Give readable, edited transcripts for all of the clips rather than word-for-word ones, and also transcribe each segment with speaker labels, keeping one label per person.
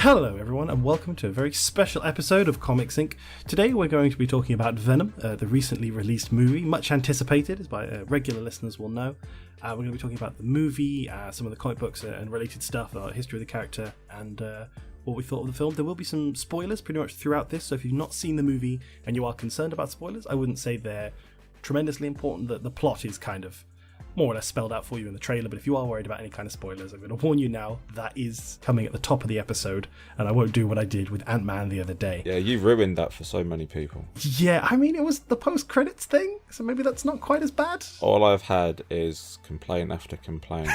Speaker 1: Hello everyone and welcome to a very special episode of Comics Inc. Today we're going to be talking about Venom, the recently released movie, much anticipated as by regular listeners will know. We're going to be talking about the movie, some of the comic books and related stuff, history of the character and what we thought of the film. There will be some spoilers pretty much throughout this, so if you've not seen the movie and you are concerned about spoilers, I wouldn't say they're tremendously important. That the plot is kind of more or less spelled out for you in the trailer, but if you are worried about any kind of spoilers, I'm going to warn you now, that is coming at the top of the episode, and I won't do what I did with Ant-Man the other day.
Speaker 2: Yeah, you ruined that for so many people.
Speaker 1: Yeah, I mean, it was the post-credits thing, so maybe that's not quite as bad.
Speaker 2: All I've had is complaint after complaint.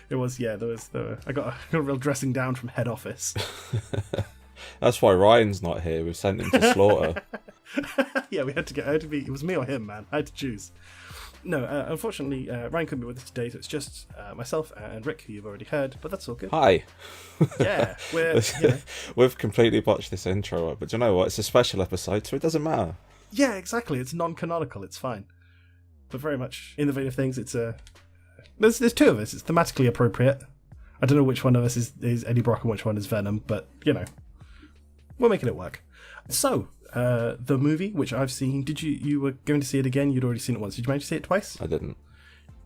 Speaker 1: It was, yeah, I got a real dressing down from head office.
Speaker 2: That's why Ryan's not here, we've sent him to slaughter.
Speaker 1: Yeah, it was me or him, man. I had to choose. No, unfortunately, Ryan couldn't be with us today, so it's just myself and Rick, who you've already heard, but that's all good.
Speaker 2: Hi.
Speaker 1: Yeah,
Speaker 2: We've completely botched this intro up, but do you know what? It's a special episode, so it doesn't matter.
Speaker 1: Yeah, exactly. It's non-canonical. It's fine. But very much in the vein of things, it's there's two of us. It's thematically appropriate. I don't know which one of us is Eddie Brock and which one is Venom, but, you know, we're making it work. So, the movie, which I've seen, you were going to see it again? You'd already seen it once. Did you manage to see it twice?
Speaker 2: I didn't.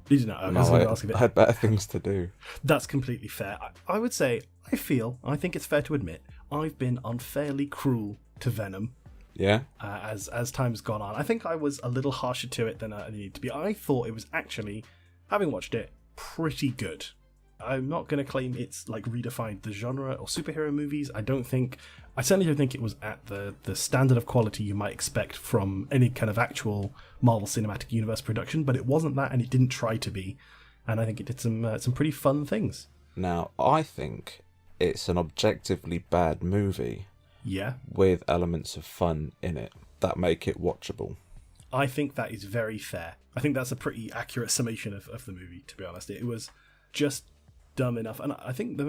Speaker 1: Did you not?
Speaker 2: I had better things to do.
Speaker 1: That's completely fair. I would say, I think it's fair to admit, I've been unfairly cruel to Venom.
Speaker 2: Yeah?
Speaker 1: As time's gone on. I think I was a little harsher to it than I needed to be. I thought it was actually, having watched it, pretty good. I'm not going to claim it's like redefined the genre or superhero movies. I certainly don't think it was at the standard of quality you might expect from any kind of actual Marvel Cinematic Universe production, but it wasn't that and it didn't try to be. And I think it did some pretty fun things.
Speaker 2: Now, I think it's an objectively bad movie.
Speaker 1: Yeah. With
Speaker 2: elements of fun in it that make it watchable.
Speaker 1: I think that is very fair. I think that's a pretty accurate summation of the movie, to be honest. It was just dumb enough, and I think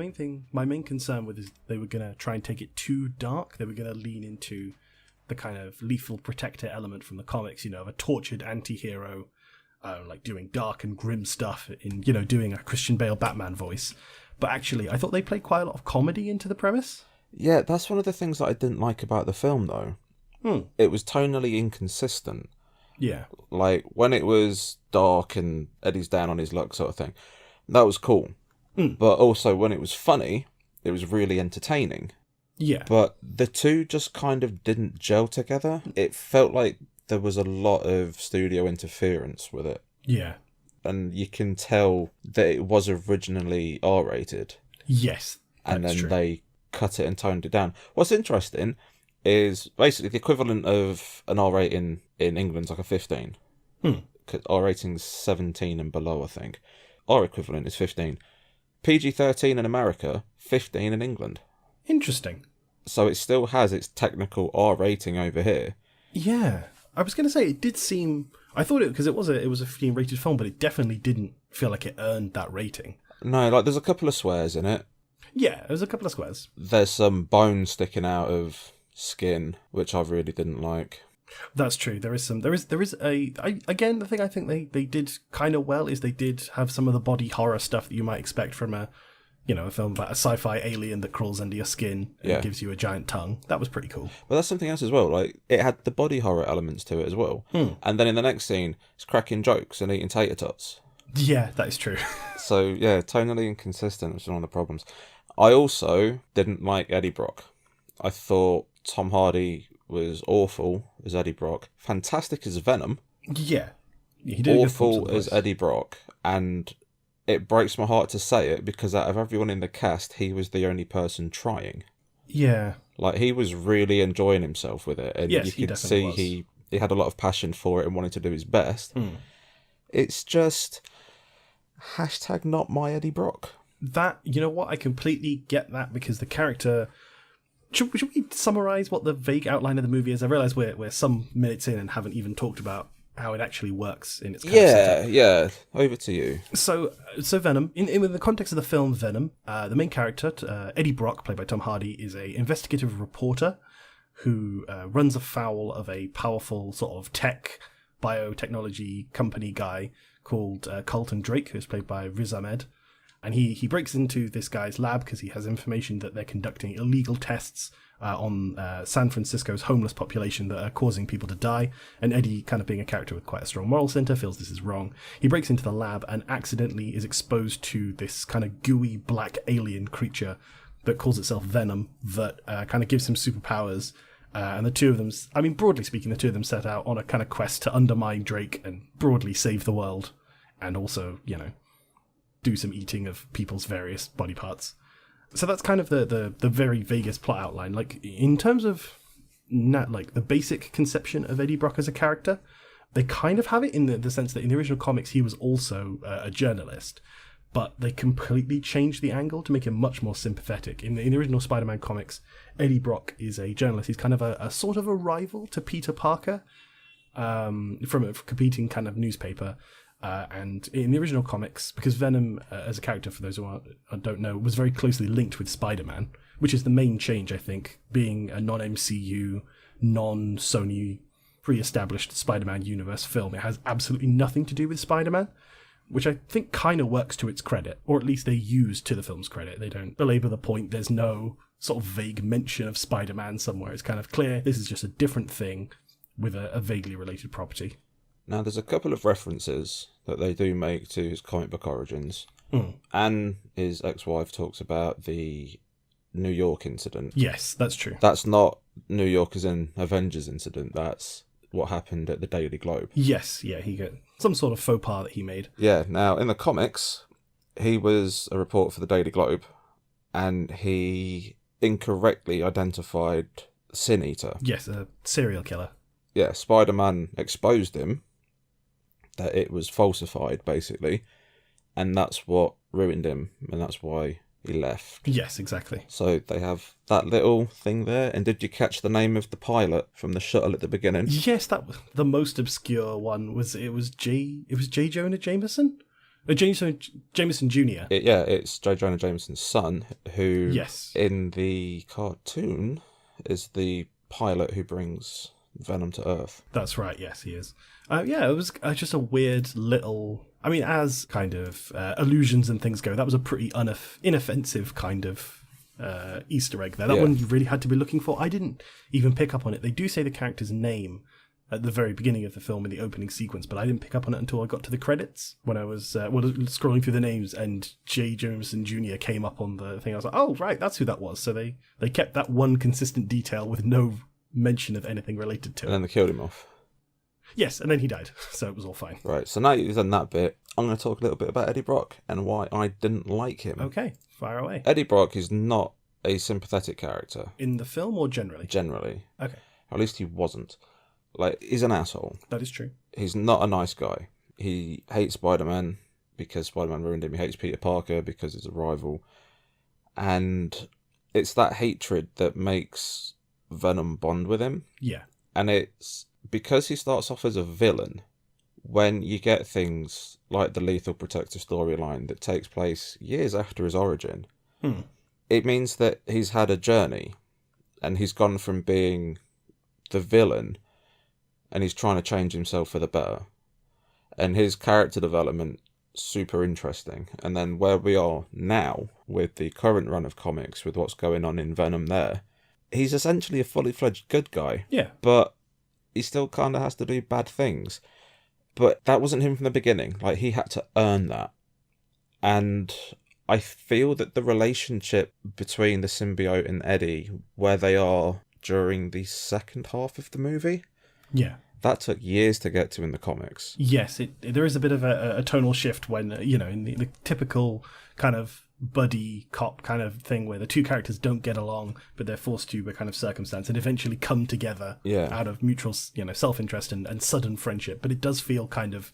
Speaker 1: my main concern with is they were going to try and take it too dark. They were going to lean into the kind of lethal protector element from the comics, of a tortured anti-hero, like doing dark and grim stuff in, doing a Christian Bale Batman voice. But actually, I thought they played quite a lot of comedy into the premise.
Speaker 2: Yeah, that's one of the things that I didn't like about the film, though. It was tonally inconsistent.
Speaker 1: Yeah.
Speaker 2: Like, when it was dark and Eddie's down on his luck sort of thing, that was cool. But also, when it was funny, it was really entertaining.
Speaker 1: Yeah.
Speaker 2: But the two just kind of didn't gel together. It felt like there was a lot of studio interference with it.
Speaker 1: Yeah.
Speaker 2: And you can tell that it was originally R-rated.
Speaker 1: Yes,
Speaker 2: and then
Speaker 1: true.
Speaker 2: They cut it and toned it down. What's interesting is basically the equivalent of an R rating in England's like a 15. R rating's 17 and below, I think. R equivalent is 15. PG-13 in America, 15 in England.
Speaker 1: Interesting.
Speaker 2: So it still has its technical R rating over here.
Speaker 1: Yeah. I was going to say, it did seem... I thought it... Because it was a 15-rated film, but it definitely didn't feel like it earned that rating.
Speaker 2: No, like there's a couple of swears in it.
Speaker 1: Yeah, there's a couple of swears.
Speaker 2: There's some bone sticking out of skin, which I really didn't like.
Speaker 1: That's true. There is again, the thing I think they did kind of well is they did have some of the body horror stuff that you might expect from a film about a sci-fi alien that crawls under your skin and gives you a giant tongue. That was pretty cool.
Speaker 2: But that's something else as well. Like, it had the body horror elements to it as well. And then in the next scene, it's cracking jokes and eating tater tots.
Speaker 1: Yeah, that is true.
Speaker 2: So, yeah, tonally inconsistent was one of the problems. I also didn't like Eddie Brock. I thought Tom Hardy was awful as Eddie Brock. Fantastic as Venom.
Speaker 1: Yeah. He did
Speaker 2: awful as Eddie Brock. And it breaks my heart to say it because out of everyone in the cast, he was the only person trying.
Speaker 1: Yeah.
Speaker 2: Like, he was really enjoying himself with it. And
Speaker 1: yes,
Speaker 2: you could see he had a lot of passion for it and wanted to do his best. It's just... # not my Eddie Brock.
Speaker 1: That, you know what? I completely get that because the character... Should we summarise what the vague outline of the movie is? I realise we're some minutes in and haven't even talked about how it actually works in its kind of setup.
Speaker 2: Yeah. Over to you.
Speaker 1: So Venom, in the context of the film Venom, the main character, Eddie Brock, played by Tom Hardy, is a investigative reporter who runs afoul of a powerful sort of tech, biotechnology company guy called Carlton Drake, who's played by Riz Ahmed. And he breaks into this guy's lab because he has information that they're conducting illegal tests on San Francisco's homeless population that are causing people to die. And Eddie, kind of being a character with quite a strong moral center, feels this is wrong. He breaks into the lab and accidentally is exposed to this kind of gooey black alien creature that calls itself Venom, that kind of gives him superpowers. And the two of them, I mean, broadly speaking, the two of them set out on a kind of quest to undermine Drake and broadly save the world. And also, do some eating of people's various body parts. So that's kind of the very vaguest plot outline. Like, in terms of the basic conception of Eddie Brock as a character, they kind of have it in the sense that in the original comics he was also a journalist, but they completely changed the angle to make him much more sympathetic. In the original Spider-Man comics, Eddie Brock is a journalist. He's kind of a sort of a rival to Peter Parker from a competing kind of newspaper. And in the original comics, because Venom, as a character, for those who don't know, was very closely linked with Spider-Man, which is the main change, I think, being a non-MCU, non-Sony, pre-established Spider-Man universe film. It has absolutely nothing to do with Spider-Man, which I think kind of works to its credit, or at least they use to the film's credit. They don't belabor the point. There's no sort of vague mention of Spider-Man somewhere. It's kind of clear this is just a different thing with a vaguely related property.
Speaker 2: Now, there's a couple of references that they do make to his comic book origins. And his ex-wife talks about the New York incident.
Speaker 1: Yes, that's true.
Speaker 2: That's not New York as in Avengers incident. That's what happened at the Daily Globe.
Speaker 1: Yes, yeah, he got some sort of faux pas that he made.
Speaker 2: Yeah, now, in the comics, he was a reporter for the Daily Globe, and he incorrectly identified Sin Eater.
Speaker 1: Yes, a serial killer.
Speaker 2: Yeah, Spider-Man exposed him, that it was falsified, basically, and that's what ruined him, and that's why he left.
Speaker 1: Yes, exactly.
Speaker 2: So they have that little thing there. And did you catch the name of the pilot from the shuttle at the beginning?
Speaker 1: Yes, that was the most obscure one. Was J. Jonah Jameson? Jameson Jr.
Speaker 2: It's J. Jonah Jameson's son, who,
Speaker 1: yes,
Speaker 2: in the cartoon, is the pilot who brings Venom to Earth.
Speaker 1: That's right, yes, he is. It was just a weird little... I mean, as kind of allusions and things go, that was a pretty inoffensive kind of Easter egg there. That one you really had to be looking for. I didn't even pick up on it. They do say the character's name at the very beginning of the film in the opening sequence, but I didn't pick up on it until I got to the credits when I was scrolling through the names and J. Jameson Jr. came up on the thing. I was like, oh, right, that's who that was. So they kept that one consistent detail with no mention of anything related to it.
Speaker 2: And then they killed him off.
Speaker 1: Yes, and then he died, so it was all fine.
Speaker 2: Right, so now you've done that bit, I'm going to talk a little bit about Eddie Brock and why I didn't like him.
Speaker 1: Okay, fire away.
Speaker 2: Eddie Brock is not a sympathetic character.
Speaker 1: In the film or generally?
Speaker 2: Generally.
Speaker 1: Okay.
Speaker 2: At least he wasn't. Like, he's an asshole.
Speaker 1: That is true.
Speaker 2: He's not a nice guy. He hates Spider-Man because Spider-Man ruined him. He hates Peter Parker because he's a rival. And it's that hatred that makes Venom bond with him.
Speaker 1: Yeah.
Speaker 2: And it's because he starts off as a villain, when you get things like the Lethal Protector storyline that takes place years after his origin, it means that he's had a journey and he's gone from being the villain and he's trying to change himself for the better. And his character development, super interesting. And then where we are now with the current run of comics, with what's going on in Venom there, he's essentially a fully fledged good guy.
Speaker 1: Yeah.
Speaker 2: But he still kind of has to do bad things. But that wasn't him from the beginning. Like, he had to earn that. And I feel that the relationship between the symbiote and Eddie, where they are during the second half of the movie, that took years to get to in the comics.
Speaker 1: Yes, there is a bit of a tonal shift when, in the typical kind of buddy cop kind of thing where the two characters don't get along, but they're forced to by kind of circumstance and eventually come together out of mutual, self-interest and sudden friendship. But it does feel kind of...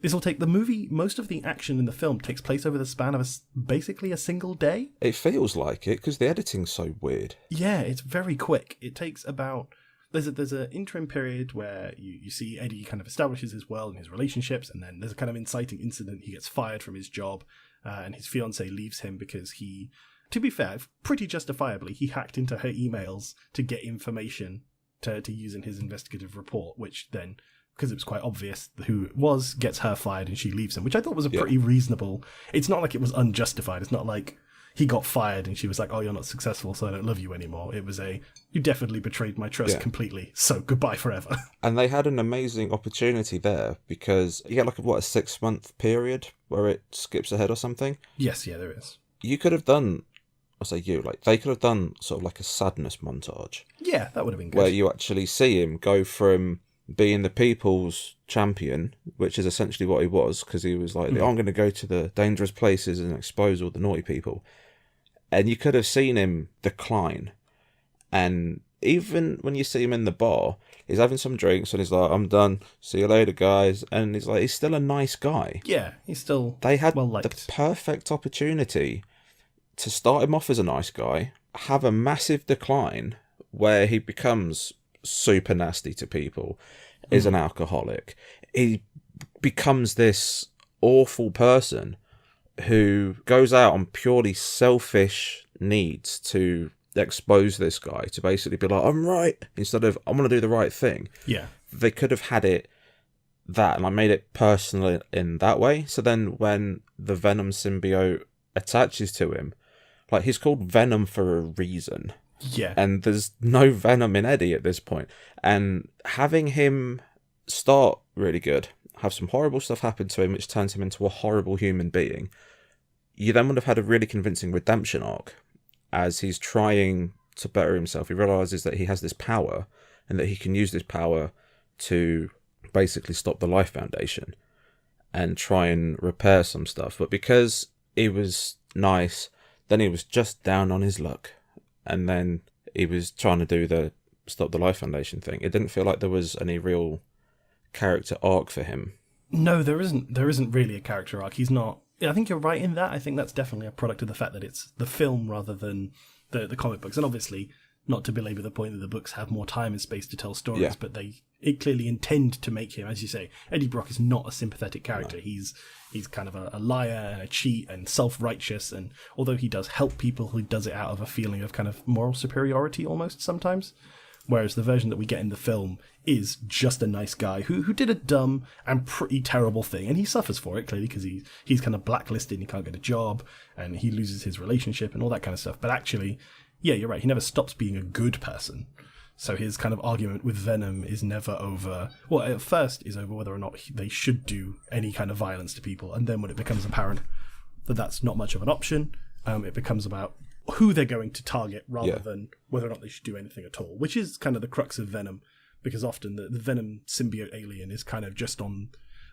Speaker 1: This will take the movie... Most of the action in the film takes place over the span of basically a single day.
Speaker 2: It feels like it, because the editing's so weird.
Speaker 1: Yeah, it's very quick. It takes about... There's an interim period where you see Eddie kind of establishes his world and his relationships, and then there's a kind of inciting incident. He gets fired from his job, and his fiancée leaves him because he, to be fair, pretty justifiably, he hacked into her emails to get information to use in his investigative report, which then because it was quite obvious who it was, gets her fired and she leaves him, which I thought was a pretty reasonable... It's not like it was unjustified. It's not like he got fired and she was like, oh, you're not successful, so I don't love you anymore. It was you definitely betrayed my trust completely, so goodbye forever.
Speaker 2: And they had an amazing opportunity there, because you get like a 6-month period where it skips ahead or something?
Speaker 1: Yes, yeah, there is.
Speaker 2: You could have done... they could have done sort of like a sadness montage.
Speaker 1: Yeah, that would have been good.
Speaker 2: Where you actually see him go from being the people's champion, which is essentially what he was, because he was like, I'm going to go to the dangerous places and expose all the naughty people. And you could have seen him decline. And even when you see him in the bar, he's having some drinks and he's like, I'm done. See you later, guys. And he's still a nice guy.
Speaker 1: Yeah, he's still
Speaker 2: They had
Speaker 1: well-liked.
Speaker 2: The perfect opportunity to start him off as a nice guy, have a massive decline where he becomes super nasty to people, is an alcoholic. He becomes this awful person who goes out on purely selfish needs to expose this guy, to basically be like, I'm right, instead of, I'm going to do the right thing.
Speaker 1: Yeah.
Speaker 2: They could have had it that, and I made it personal in that way. So then when the Venom symbiote attaches to him, like, he's called Venom for a reason.
Speaker 1: Yeah.
Speaker 2: And there's no venom in Eddie at this point. And having him start really good, have some horrible stuff happen to him, which turns him into a horrible human being, you then would have had a really convincing redemption arc as he's trying to better himself. He realises that he has this power and that he can use this power to basically stop the Life Foundation and try and repair some stuff. But because he was nice, then he was just down on his luck. And then he was trying to do the Stop the Life Foundation thing. It didn't feel like there was any real character arc for him.
Speaker 1: No, there isn't. There isn't really a character arc. He's not... I think you're right in that. I think that's definitely a product of the fact that it's the film rather than the comic books. And obviously, not to belabor the point that the books have more time and space to tell stories, but it clearly intend to make him, as you say, Eddie Brock is not a sympathetic character. No. He's kind of a liar and a cheat and self-righteous, and although he does help people, he does it out of a feeling of kind of moral superiority almost sometimes. Whereas the version that we get in the film is just a nice guy who did a dumb and pretty terrible thing, and he suffers for it, clearly, because he's kind of blacklisted and he can't get a job, and he loses his relationship and all that kind of stuff. But actually, yeah, you're right, he never stops being a good person. So his kind of argument with Venom is never over... Well, at first is over whether or not they should do any kind of violence to people, and then when it becomes apparent that that's not much of an option, it becomes about who they're going to target rather than whether or not they should do anything at all, which is kind of the crux of Venom, because often the Venom symbiote alien is kind of just on...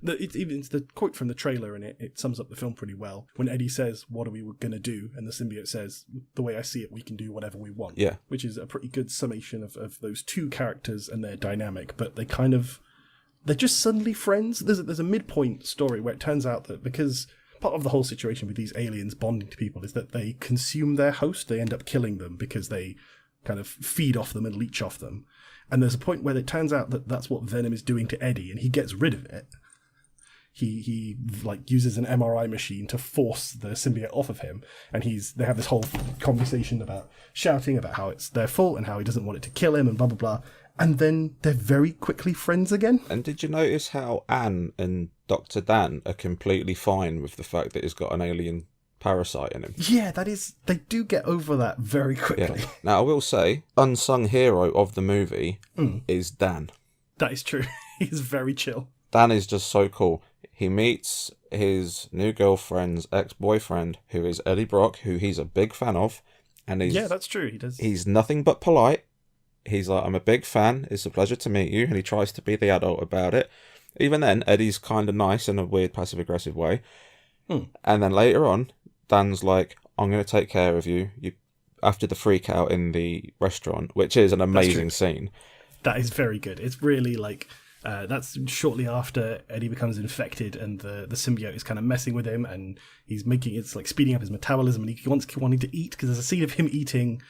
Speaker 1: It's the quote from the trailer, and it sums up the film pretty well. When Eddie says, what are we going to do? And the symbiote says, the way I see it, we can do whatever we want. Yeah. Which is a pretty good summation of those two characters and their dynamic. But they're just suddenly friends. There's a midpoint story where it turns out that because part of the whole situation with these aliens bonding to people is that they consume their host. They end up killing them because they kind of feed off them and leech off them. And there's a point where it turns out that that's what Venom is doing to Eddie, and he gets rid of it. He like uses an MRI machine to force the symbiote off of him, and they have this whole conversation about shouting about how it's their fault and how he doesn't want it to kill him and blah blah blah, and then they're very quickly friends again. And
Speaker 2: did you notice how Anne and Dr. Dan are completely fine with the fact that he's got an alien parasite in him?
Speaker 1: Yeah, they do get over that very quickly.
Speaker 2: Yeah. Now I will say, unsung hero of the movie is Dan.
Speaker 1: That is true. He's very chill.
Speaker 2: Dan is just so cool. He meets his new girlfriend's ex-boyfriend, who is Eddie Brock, who he's a big fan of. And
Speaker 1: yeah, that's true. He does.
Speaker 2: He's nothing but polite. He's like, I'm a big fan. It's a pleasure to meet you. And he tries to be the adult about it. Even then, Eddie's kind of nice in a weird passive-aggressive way. And then later on, Dan's like, I'm going to take care of you. After the freak out in the restaurant, which is an amazing scene. That
Speaker 1: is very good. It's really like... that's shortly after Eddie becomes infected, and the symbiote is kind of messing with him, and it's like speeding up his metabolism, and he wants wanting to eat, because there's a scene of him eating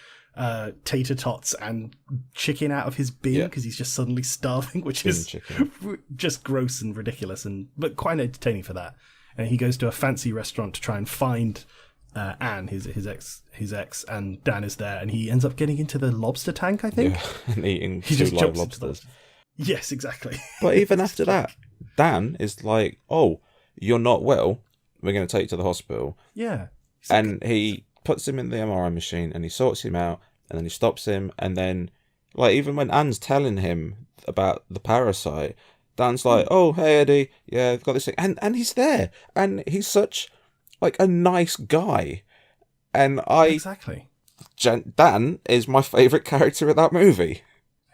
Speaker 1: tater tots and chicken out of his bin because he's just suddenly starving, which is just gross and ridiculous, but quite entertaining for that. And he goes to a fancy restaurant to try and find Anne, his ex, and Dan is there, and he ends up getting into the lobster tank, I think.
Speaker 2: Yeah, and eating two live lobsters.
Speaker 1: Yes, exactly.
Speaker 2: But even after that, Dan is like, "Oh, you're not well. We're going to take you to the hospital."
Speaker 1: Yeah.
Speaker 2: And he puts him in the MRI machine and he sorts him out and then he stops him. And then, like, even when Anne's telling him about the parasite, Dan's like, "Oh, hey, Eddie. Yeah, I've got this thing." And he's there. And he's such, like, a nice guy. And
Speaker 1: Exactly.
Speaker 2: Dan is my favourite character in that movie.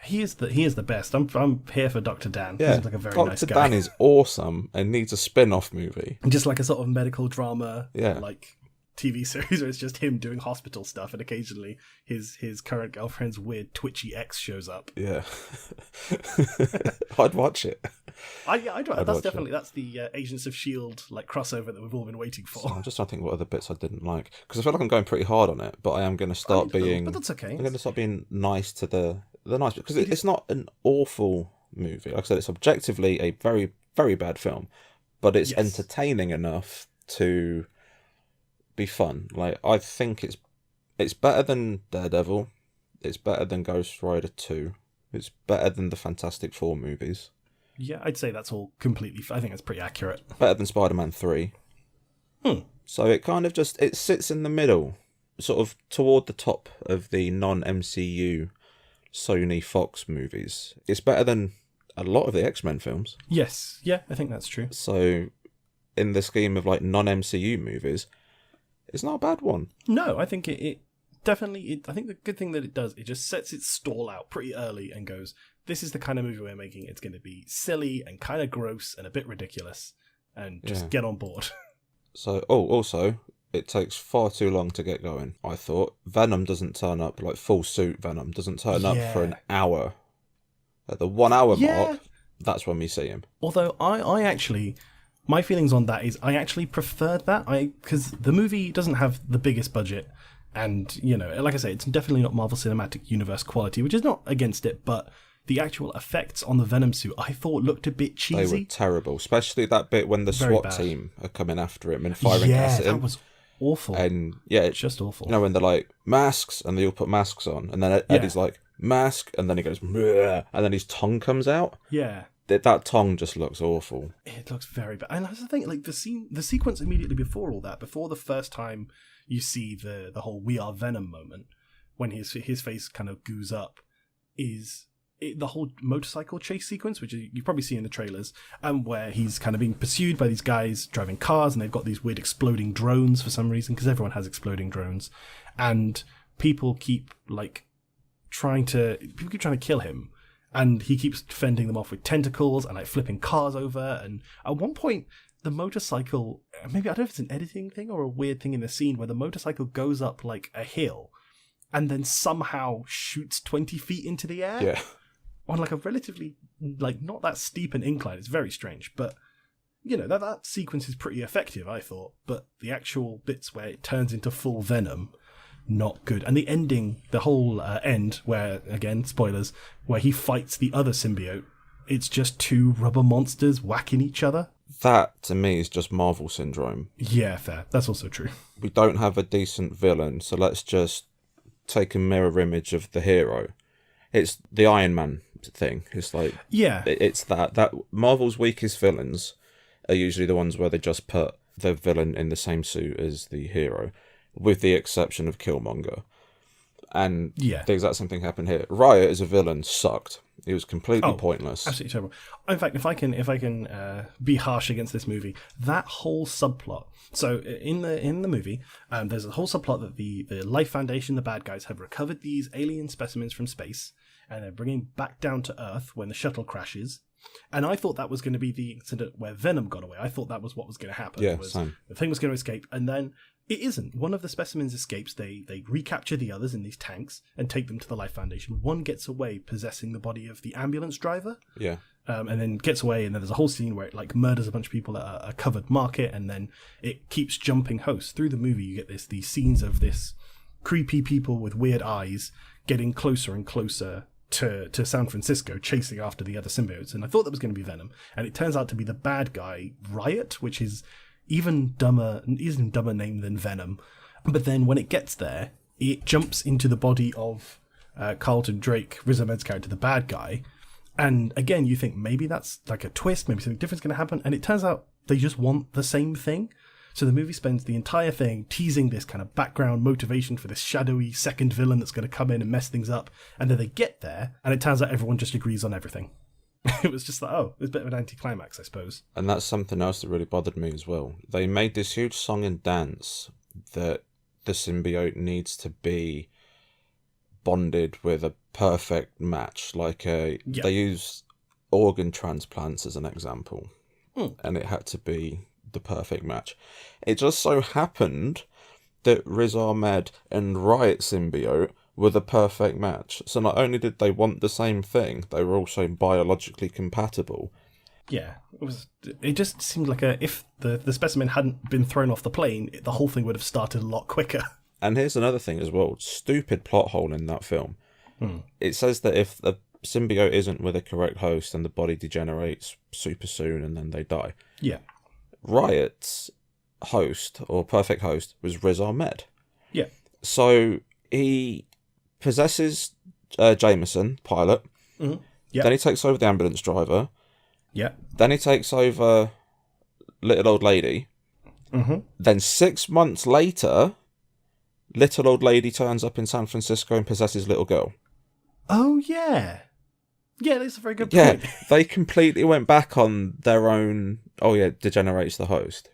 Speaker 1: He is the best. I'm here for Dr. Dan.
Speaker 2: Yeah,
Speaker 1: He seems like a very
Speaker 2: Dr.
Speaker 1: nice guy.
Speaker 2: Dan is awesome and needs a spin-off movie.
Speaker 1: Just like a sort of medical drama,
Speaker 2: Yeah.
Speaker 1: like TV series where it's just him doing hospital stuff, and occasionally his current girlfriend's weird twitchy ex shows up.
Speaker 2: Yeah. I'd watch it.
Speaker 1: I'd that's
Speaker 2: watch
Speaker 1: that's the Agents of S.H.I.E.L.D. like crossover that we've all been waiting for.
Speaker 2: So I'm just trying to think what other bits I didn't like, because I feel like I'm going pretty hard on it, but I am going to start being.
Speaker 1: But that's okay.
Speaker 2: I'm going to start being nice to the nice, because it's not an awful movie. Like I said, it's objectively a very, very bad film, but it's entertaining enough to be fun. Like, I think it's better than Daredevil. It's better than Ghost Rider 2. It's better than the Fantastic Four movies.
Speaker 1: Yeah, I'd say that's all completely. I think that's pretty accurate.
Speaker 2: Better than Spider-Man 3. So it kind of just, it sits in the middle, sort of toward the top of the non-MCU Sony Fox movies. It's better than a lot of the X-Men films.
Speaker 1: Yes, yeah, I think that's true.
Speaker 2: So in the scheme of like non-MCU movies, it's not a bad one.
Speaker 1: No, I think it definitely. I think the good thing that it does, it just sets its stall out pretty early and goes, this is the kind of movie we're making. It's going to be silly and kind of gross and a bit ridiculous, and just get on board.
Speaker 2: So, also, it takes far too long to get going, I thought. Venom doesn't turn up, like full suit Venom, doesn't turn up for an hour. At the 1 hour mark, that's when we see him.
Speaker 1: Although I actually, my feelings on that is I actually preferred that, because the movie doesn't have the biggest budget, and, you know, like I say, it's definitely not Marvel Cinematic Universe quality, which is not against it, but the actual effects on the Venom suit I thought looked a bit cheesy.
Speaker 2: They were terrible, especially that bit when the SWAT team are coming after him and firing gas at him.
Speaker 1: That was awful.
Speaker 2: And yeah,
Speaker 1: it's just awful.
Speaker 2: You know, when they're like, masks, and they all put masks on, and then Eddie's like, mask, and then he goes, bleh, and then his tongue comes out.
Speaker 1: Yeah.
Speaker 2: That tongue just looks awful.
Speaker 1: It looks very bad. And that's the thing, like the sequence immediately before all that, before the first time you see the whole "We Are Venom" moment, when his face kind of goos up, is the whole motorcycle chase sequence, which you probably see in the trailers, where he's kind of being pursued by these guys driving cars, and they've got these weird exploding drones for some reason, because everyone has exploding drones, and people keep trying to kill him. And he keeps fending them off with tentacles and flipping cars over. And at one point, the motorcycle, maybe I don't know if it's an editing thing or a weird thing in the scene, where the motorcycle goes up a hill and then somehow shoots 20 feet into the air.
Speaker 2: Yeah.
Speaker 1: On a relatively, not that steep an incline. It's very strange. But, you know, that sequence is pretty effective, I thought. But the actual bits where it turns into full Venom, not good. And the ending, the whole end, where, again, spoilers, where he fights the other symbiote, it's just two rubber monsters whacking each other.
Speaker 2: That, to me, is just Marvel syndrome.
Speaker 1: Yeah, fair. That's also true.
Speaker 2: We don't have a decent villain, so let's just take a mirror image of the hero. It's the Iron Man thing. It's it's that Marvel's weakest villains are usually the ones where they just put the villain in the same suit as the hero, with the exception of Killmonger. And the exact same thing happened here. Riot as a villain sucked. He was completely pointless.
Speaker 1: Absolutely terrible. In fact, if I can be harsh against this movie, that whole subplot. So in the movie, there's a whole subplot that the Life Foundation, the bad guys, have recovered these alien specimens from space, and they're bringing back down to Earth when the shuttle crashes. And I thought that was going to be the incident where Venom got away. I thought that was what was going to happen.
Speaker 2: Yeah, same.
Speaker 1: The thing was going to escape, and then it isn't. One of the specimens escapes. They recapture the others in these tanks and take them to the Life Foundation. One gets away, possessing the body of the ambulance driver.
Speaker 2: Yeah.
Speaker 1: And then gets away, and then there's a whole scene where it murders a bunch of people at a covered market, and then it keeps jumping hosts. Through the movie, you get these scenes of this creepy people with weird eyes getting closer and closer to San Francisco, chasing after the other symbiotes. And I thought that was going to be Venom, and it turns out to be the bad guy, Riot, which is even dumber name than Venom. But then when it gets there, it jumps into the body of Carlton Drake, Riz Ahmed's character, the bad guy, And again, you think maybe that's like a twist, maybe something different's going to happen, and it turns out they just want the same thing. So the movie spends the entire thing teasing this kind of background motivation for this shadowy second villain that's going to come in and mess things up, and then they get there, and it turns out everyone just agrees on everything. It was just like, oh, it was a bit of an anticlimax, I suppose.
Speaker 2: And that's something else that really bothered me as well. They made this huge song and dance that the symbiote needs to be bonded with a perfect match. Like they use organ transplants as an example, and it had to be the perfect match. It just so happened that Riz Ahmed and Riot symbiote were the perfect match. So not only did they want the same thing, they were also biologically compatible.
Speaker 1: Yeah, it just seemed like if the specimen hadn't been thrown off the plane, the whole thing would have started a lot quicker.
Speaker 2: And here's another thing as well, stupid plot hole in that film. It says that if the symbiote isn't with a correct host, then the body degenerates super soon and then they die.
Speaker 1: Yeah.
Speaker 2: Riot's host, or perfect host, was Riz Ahmed.
Speaker 1: Yeah.
Speaker 2: So he possesses Jameson, pilot.
Speaker 1: Mm-hmm. Yeah.
Speaker 2: Then he takes over the ambulance driver.
Speaker 1: Yeah.
Speaker 2: Then he takes over little old lady.
Speaker 1: Mm-hmm.
Speaker 2: Then 6 months later, little old lady turns up in San Francisco and possesses little girl.
Speaker 1: Oh, yeah. Yeah, that's a very good point.
Speaker 2: Yeah, they completely went back on their own, degenerates the host.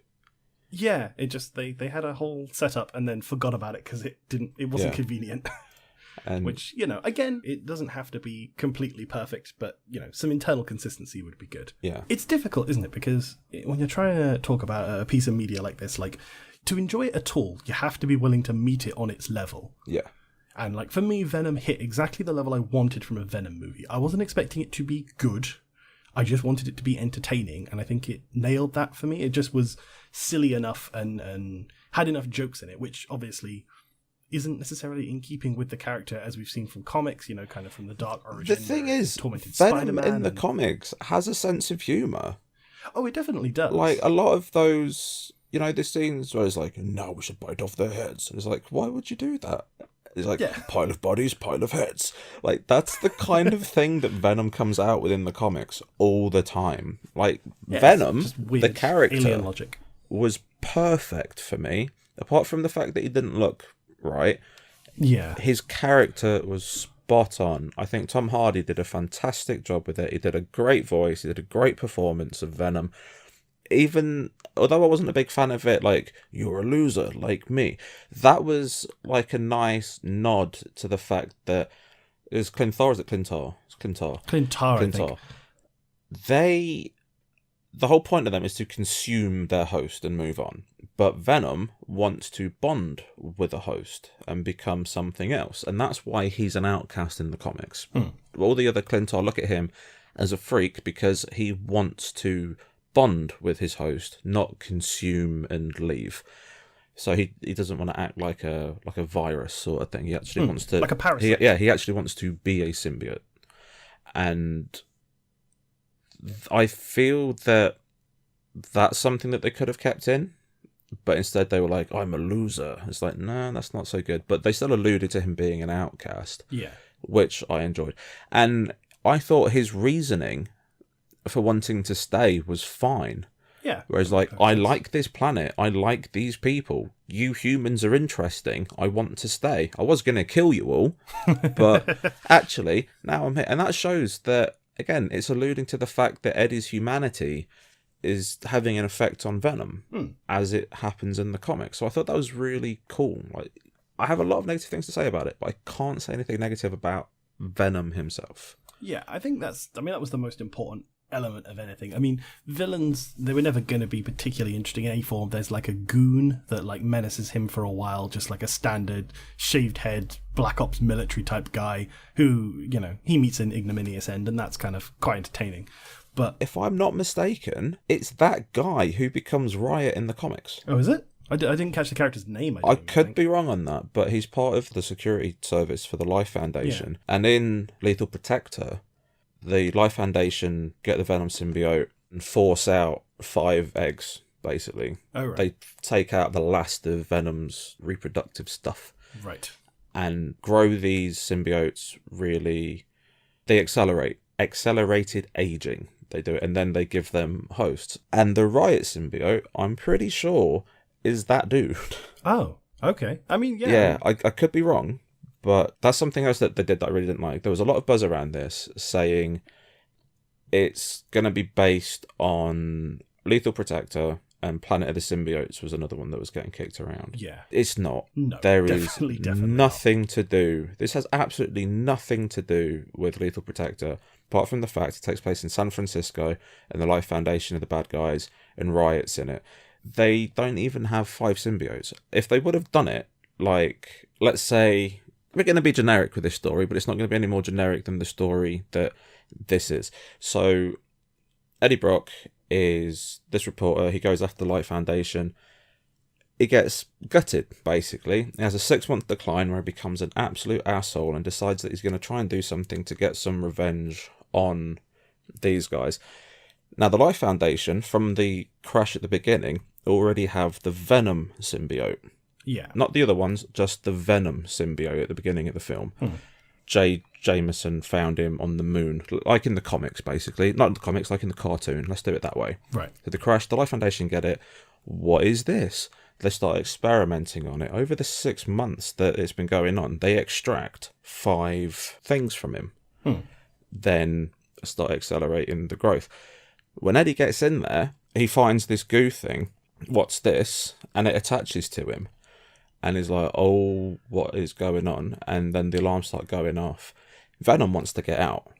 Speaker 1: Yeah, it just, they had a whole setup and then forgot about it because it wasn't convenient.
Speaker 2: And
Speaker 1: which, again, it doesn't have to be completely perfect, but, some internal consistency would be good.
Speaker 2: Yeah.
Speaker 1: It's difficult, isn't it? Because when you're trying to talk about a piece of media like this, like, to enjoy it at all, you have to be willing to meet it on its level.
Speaker 2: Yeah.
Speaker 1: And, like, for me, Venom hit exactly the level I wanted from a Venom movie. I wasn't expecting it to be good. I just wanted it to be entertaining, and I think it nailed that for me. It just was silly enough and had enough jokes in it, which obviously isn't necessarily in keeping with the character as we've seen from comics, kind of from the dark origin.
Speaker 2: The thing is,
Speaker 1: tormented
Speaker 2: Venom
Speaker 1: Spider-Man
Speaker 2: in the comics has a sense of humour.
Speaker 1: Oh, it definitely does.
Speaker 2: Like, a lot of those, the scenes where it's like, no, we should bite off their heads. And it's like, why would you do that? It's like, pile of bodies, pile of heads. Like, that's the kind of thing that Venom comes out with in the comics all the time. Like, Venom, the character,
Speaker 1: alien logic,
Speaker 2: was perfect for me. Apart from the fact that he didn't look right.
Speaker 1: Yeah.
Speaker 2: His character was spot on. I think Tom Hardy did a fantastic job with it. He did a great voice. He did a great performance of Venom. Even although I wasn't a big fan of it, like, you're a loser like me, that was like a nice nod to the fact that it was Clintar, is it Clintar? It's Clintar.
Speaker 1: Clintar.
Speaker 2: The whole point of them is to consume their host and move on. But Venom wants to bond with a host and become something else. And that's why he's an outcast in the comics. All the other Clintar look at him as a freak because he wants to bond with his host, not consume and leave. So he doesn't want to act like a virus sort of thing. He actually wants to,
Speaker 1: like a parasite.
Speaker 2: He actually wants to be a symbiote. And I feel that that's something that they could have kept in, but instead they were like, I'm a loser. It's like, no, that's not so good. But they still alluded to him being an outcast, which I enjoyed. And I thought his reasoning for wanting to stay was fine.
Speaker 1: Yeah.
Speaker 2: Whereas, like, I like this planet. I like these people. You humans are interesting. I want to stay. I was going to kill you all, but actually, now I'm here. And that shows that, again, it's alluding to the fact that Eddie's humanity is having an effect on Venom, as it happens in the comics. So I thought that was really cool. Like, I have a lot of negative things to say about it, but I can't say anything negative about Venom himself.
Speaker 1: Yeah, I think that was the most important element of anything. I mean, villains, they were never going to be particularly interesting in any form. There's like a goon that like menaces him for a while, just like a standard shaved head Black Ops military type guy who, he meets an ignominious end, and that's kind of quite entertaining. But
Speaker 2: if I'm not mistaken, it's that guy who becomes Riot in the comics.
Speaker 1: Oh, is it? I didn't catch the character's name.
Speaker 2: I could be wrong on that, but he's part of the security service for the Life Foundation. Yeah. And in Lethal Protector, the Life Foundation get the Venom symbiote and force out 5 eggs, basically.
Speaker 1: Oh, right.
Speaker 2: They take out the last of Venom's reproductive stuff.
Speaker 1: Right.
Speaker 2: And grow these symbiotes really... They accelerate accelerated aging. They do it, and then they give them hosts. And the Riot symbiote, I'm pretty sure, is that dude.
Speaker 1: Oh, okay. I mean, yeah.
Speaker 2: Yeah, I could be wrong, but that's something else that they did that I really didn't like. There was a lot of buzz around this saying it's going to be based on Lethal Protector, and Planet of the Symbiotes was another one that was getting kicked around.
Speaker 1: Yeah.
Speaker 2: It's not.
Speaker 1: No,
Speaker 2: there is
Speaker 1: definitely
Speaker 2: nothing to do. This has absolutely nothing to do with Lethal Protector, apart from the fact it takes place in San Francisco and the Life Foundation of the bad guys and Riot's in it. They don't even have 5 symbiotes. If they would have done it, like, let's say, we're going to be generic with this story, but it's not going to be any more generic than the story that this is. So, Eddie Brock is this reporter. He goes after the Light Foundation. He gets gutted, basically. He has a 6-month decline where he becomes an absolute asshole and decides that he's going to try and do something to get some revenge on these guys. Now, the Life Foundation, from the crash at the beginning, already have the Venom symbiote.
Speaker 1: Yeah.
Speaker 2: Not the other ones, just the Venom symbiote at the beginning of the film. J. Jameson found him on the moon, like in the comics, basically. Not in the comics, like in the cartoon. Let's do it that way.
Speaker 1: Right.
Speaker 2: So the crash, the Life Foundation get it. What is this? They start experimenting on it. Over the 6 months that it's been going on, they extract 5 things from him. Then start accelerating the growth. When Eddie gets in there, he finds this goo thing. What's this? And it attaches to him. And he's like, oh, what is going on? And then the alarms start going off. Venom wants to get out.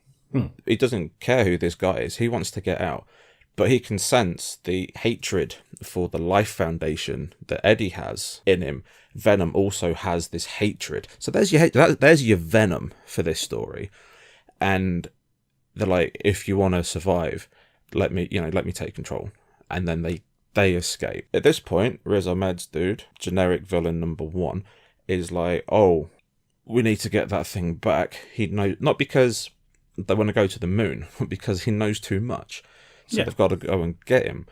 Speaker 2: He doesn't care who this guy is. He wants to get out. But he can sense the hatred for the Life Foundation that Eddie has in him. Venom also has this hatred. So there's your Venom for this story. And they're like, if you want to survive, let me take control. And then they escape. At this point, Riz Ahmed's dude, generic villain number 1, is like, oh, we need to get that thing back. He knows, not because they want to go to the moon, but because he knows too much. So they've got to go and get him.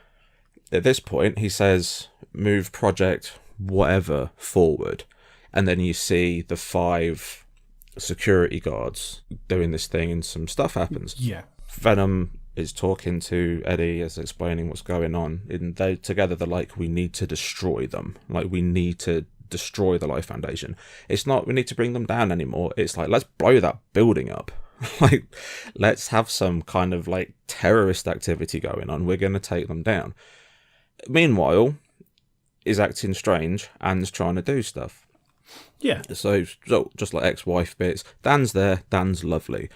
Speaker 2: At this point, he says, move project whatever forward. And then you see the 5 security guards doing this thing and some stuff happens.
Speaker 1: Yeah.
Speaker 2: Venom is talking to Eddie as explaining what's going on. And they together, they're like, we need to destroy them. Like, we need to destroy the Life Foundation. It's not, we need to bring them down anymore. It's like, let's blow that building up. Like, let's have some kind of, like, terrorist activity going on. We're going to take them down. Meanwhile, is acting strange and's trying to do stuff.
Speaker 1: Yeah.
Speaker 2: So just like ex-wife bits. Dan's there. Dan's lovely.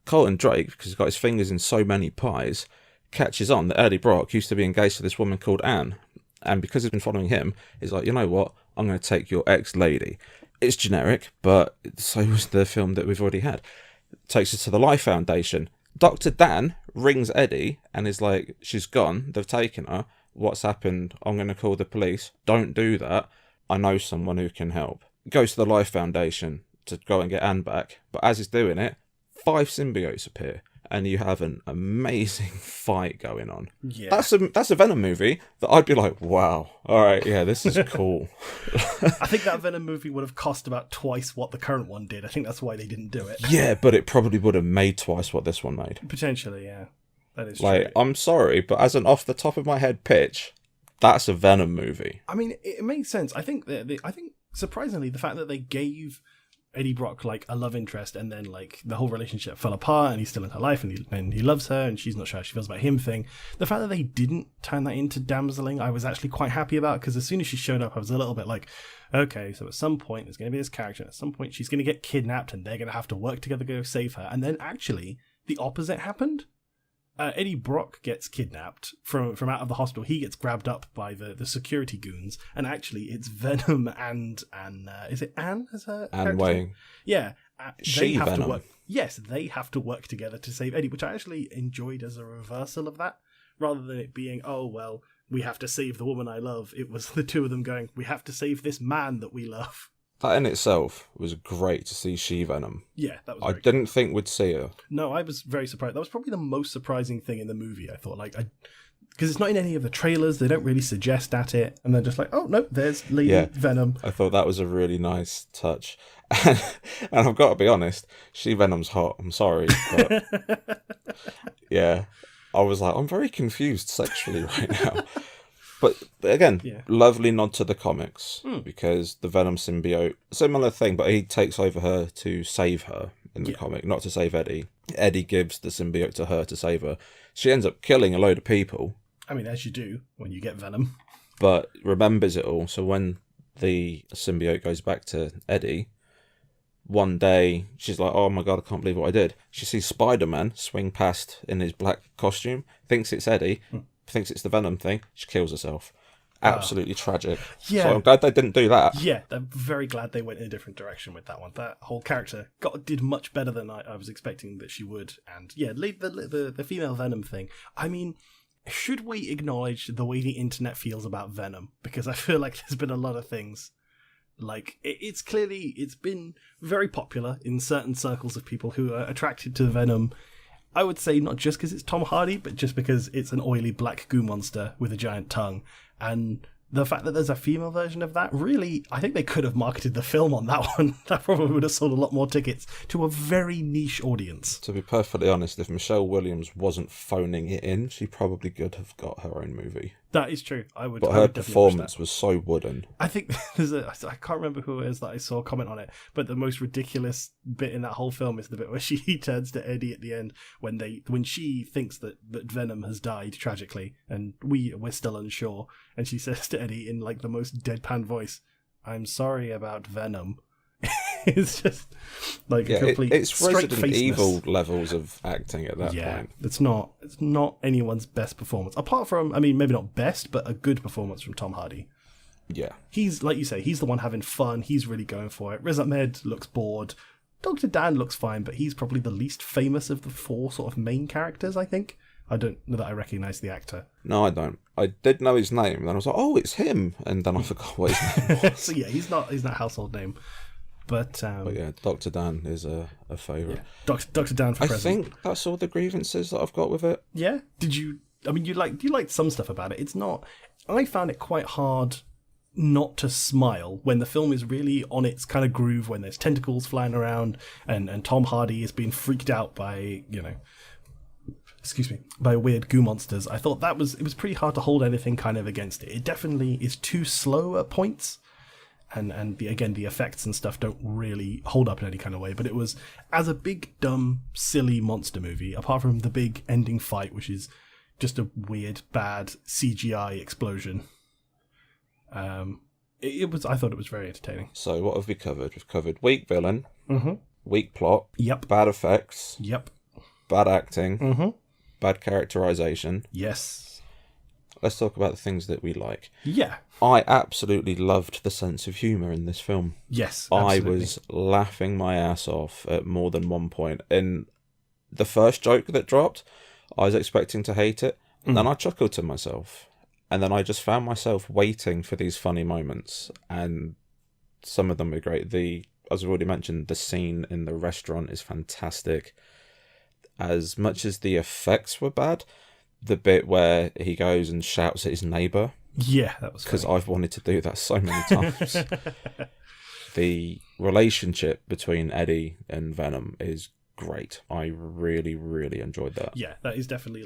Speaker 2: Colton Drake, because he's got his fingers in so many pies, catches on that Eddie Brock used to be engaged to this woman called Anne. And because he's been following him, he's like, you know what? I'm going to take your ex-lady. It's generic, but so was the film that we've already had. Takes her to the Life Foundation. Dr. Dan rings Eddie and is like, she's gone. They've taken her. What's happened? I'm going to call the police. Don't do that. I know someone who can help. Goes to the Life Foundation to go and get Anne back. But as he's doing it, 5 symbiotes appear. And you have an amazing fight going on.
Speaker 1: Yeah.
Speaker 2: That's a Venom movie that I'd be like, wow, all right, yeah, this is cool.
Speaker 1: I think that Venom movie would have cost about twice what the current one did. I think that's why they didn't do it.
Speaker 2: Yeah, but it probably would have made twice what this one made.
Speaker 1: Potentially, yeah. That is
Speaker 2: like,
Speaker 1: true.
Speaker 2: I'm sorry, but as an off the top of my head pitch, that's a Venom movie.
Speaker 1: I mean, it makes sense. I think surprisingly, the fact that they gave Eddie Brock like a love interest and then like the whole relationship fell apart and he's still in her life and he loves her and she's not sure how she feels about him thing, the fact that they didn't turn that into damseling, I was actually quite happy about, because as soon as she showed up I was a little bit like, okay, so at some point there's going to be this character, at some point she's going to get kidnapped and they're going to have to work together to go save her. And then actually the opposite happened. Eddie Brock gets kidnapped from out of the hospital. He gets grabbed up by the security goons, and actually it's Venom and is it Anne as her
Speaker 2: Anne Wang?
Speaker 1: Yeah,
Speaker 2: She
Speaker 1: have
Speaker 2: Venom.
Speaker 1: to work. Yes, they have to work together to save Eddie, which I actually enjoyed as a reversal of that, rather than it being, oh well, we have to save the woman I love. It was the two of them going, we have to save this man that we love.
Speaker 2: That in itself was great to see She-Venom.
Speaker 1: Yeah, that was
Speaker 2: I
Speaker 1: very
Speaker 2: didn't think we'd see her.
Speaker 1: No, I was very surprised. That was probably the most surprising thing in the movie, I thought. Because it's not in any of the trailers. They don't really suggest at it. And they're just like, oh, no, there's Lady Venom.
Speaker 2: I thought that was a really nice touch. And I've got to be honest, She-Venom's hot. I'm sorry. But Yeah. I was like, I'm very confused sexually right now. But again, lovely nod to the comics, because the Venom symbiote, similar thing, but he takes over her to save her in the comic, not to save Eddie. Eddie gives the symbiote to her to save her. She ends up killing a load of people.
Speaker 1: I mean, as you do when you get Venom.
Speaker 2: But remembers it all. So when the symbiote goes back to Eddie, one day she's like, oh my God, I can't believe what I did. She sees Spider-Man swing past in his black costume, thinks it's Eddie, thinks it's the Venom thing. She kills herself. Absolutely tragic. Yeah. So I'm glad they didn't do that.
Speaker 1: Yeah, I'm very glad they went in a different direction with that one. That whole character did much better than I was expecting that she would. And yeah, the female Venom thing. I mean, should we acknowledge the way the internet feels about Venom? Because I feel like there's been a lot of things. Like, it's been very popular in certain circles of people who are attracted to Venom. I would say not just because it's Tom Hardy, but just because it's an oily black goo monster with a giant tongue. And the fact that there's a female version of that, really, I think they could have marketed the film on that one. That probably would have sold a lot more tickets to a very niche audience.
Speaker 2: To be perfectly honest, if Michelle Williams wasn't phoning it in, she probably could have got her own movie.
Speaker 1: That is true.
Speaker 2: But her performance was so wooden.
Speaker 1: I think I can't remember who it is that I saw comment on it, but the most ridiculous bit in that whole film is the bit where she turns to Eddie at the end when she thinks that Venom has died tragically, and we're still unsure, and she says to Eddie in like the most deadpan voice, "I'm sorry about Venom." It's just like a complete
Speaker 2: it's Resident Evil levels of acting at that point.
Speaker 1: It's not anyone's best performance, apart from, I mean, maybe not best, but a good performance from Tom Hardy.
Speaker 2: Yeah,
Speaker 1: he's, like you say, he's the one having fun. He's really going for it. Riz Ahmed looks bored. Dr. Dan looks fine, but he's probably the least famous of the four sort of main characters, I think. I don't know that I recognise the actor.
Speaker 2: No, I don't. I did know his name, and then I was like, oh, it's him, and then I forgot what his name was.
Speaker 1: So yeah, he's not a household name. But
Speaker 2: yeah, Dr. Dan is a favourite.
Speaker 1: Yeah. Dr. Dan for president.
Speaker 2: I think that's all the grievances that I've got with it.
Speaker 1: Yeah? You liked some stuff about it. It's not... I found it quite hard not to smile when the film is really on its kind of groove, when there's tentacles flying around and Tom Hardy is being freaked out by, by weird goo monsters. I thought it was pretty hard to hold anything kind of against it. It definitely is too slow at points. And the effects and stuff don't really hold up in any kind of way. But it was, as a big, dumb, silly monster movie, apart from the big ending fight, which is just a weird, bad CGI explosion. I thought it was very entertaining.
Speaker 2: So what have we covered? We've covered weak villain,
Speaker 1: mm-hmm.
Speaker 2: weak plot,
Speaker 1: yep,
Speaker 2: bad effects,
Speaker 1: yep,
Speaker 2: bad acting,
Speaker 1: mm-hmm.
Speaker 2: bad characterization.
Speaker 1: Yes.
Speaker 2: Let's talk about the things that we like.
Speaker 1: Yeah.
Speaker 2: I absolutely loved the sense of humour in this film.
Speaker 1: Yes, absolutely.
Speaker 2: I was laughing my ass off at more than one point. In the first joke that dropped, I was expecting to hate it, and then I chuckled to myself. And then I just found myself waiting for these funny moments, and some of them were great. As I've already mentioned, the scene in the restaurant is fantastic. As much as the effects were bad, the bit where he goes and shouts at his neighbour.
Speaker 1: Yeah, that was
Speaker 2: because I've wanted to do that so many times. The relationship between Eddie and Venom is great. I really, really enjoyed that.
Speaker 1: Yeah, that is definitely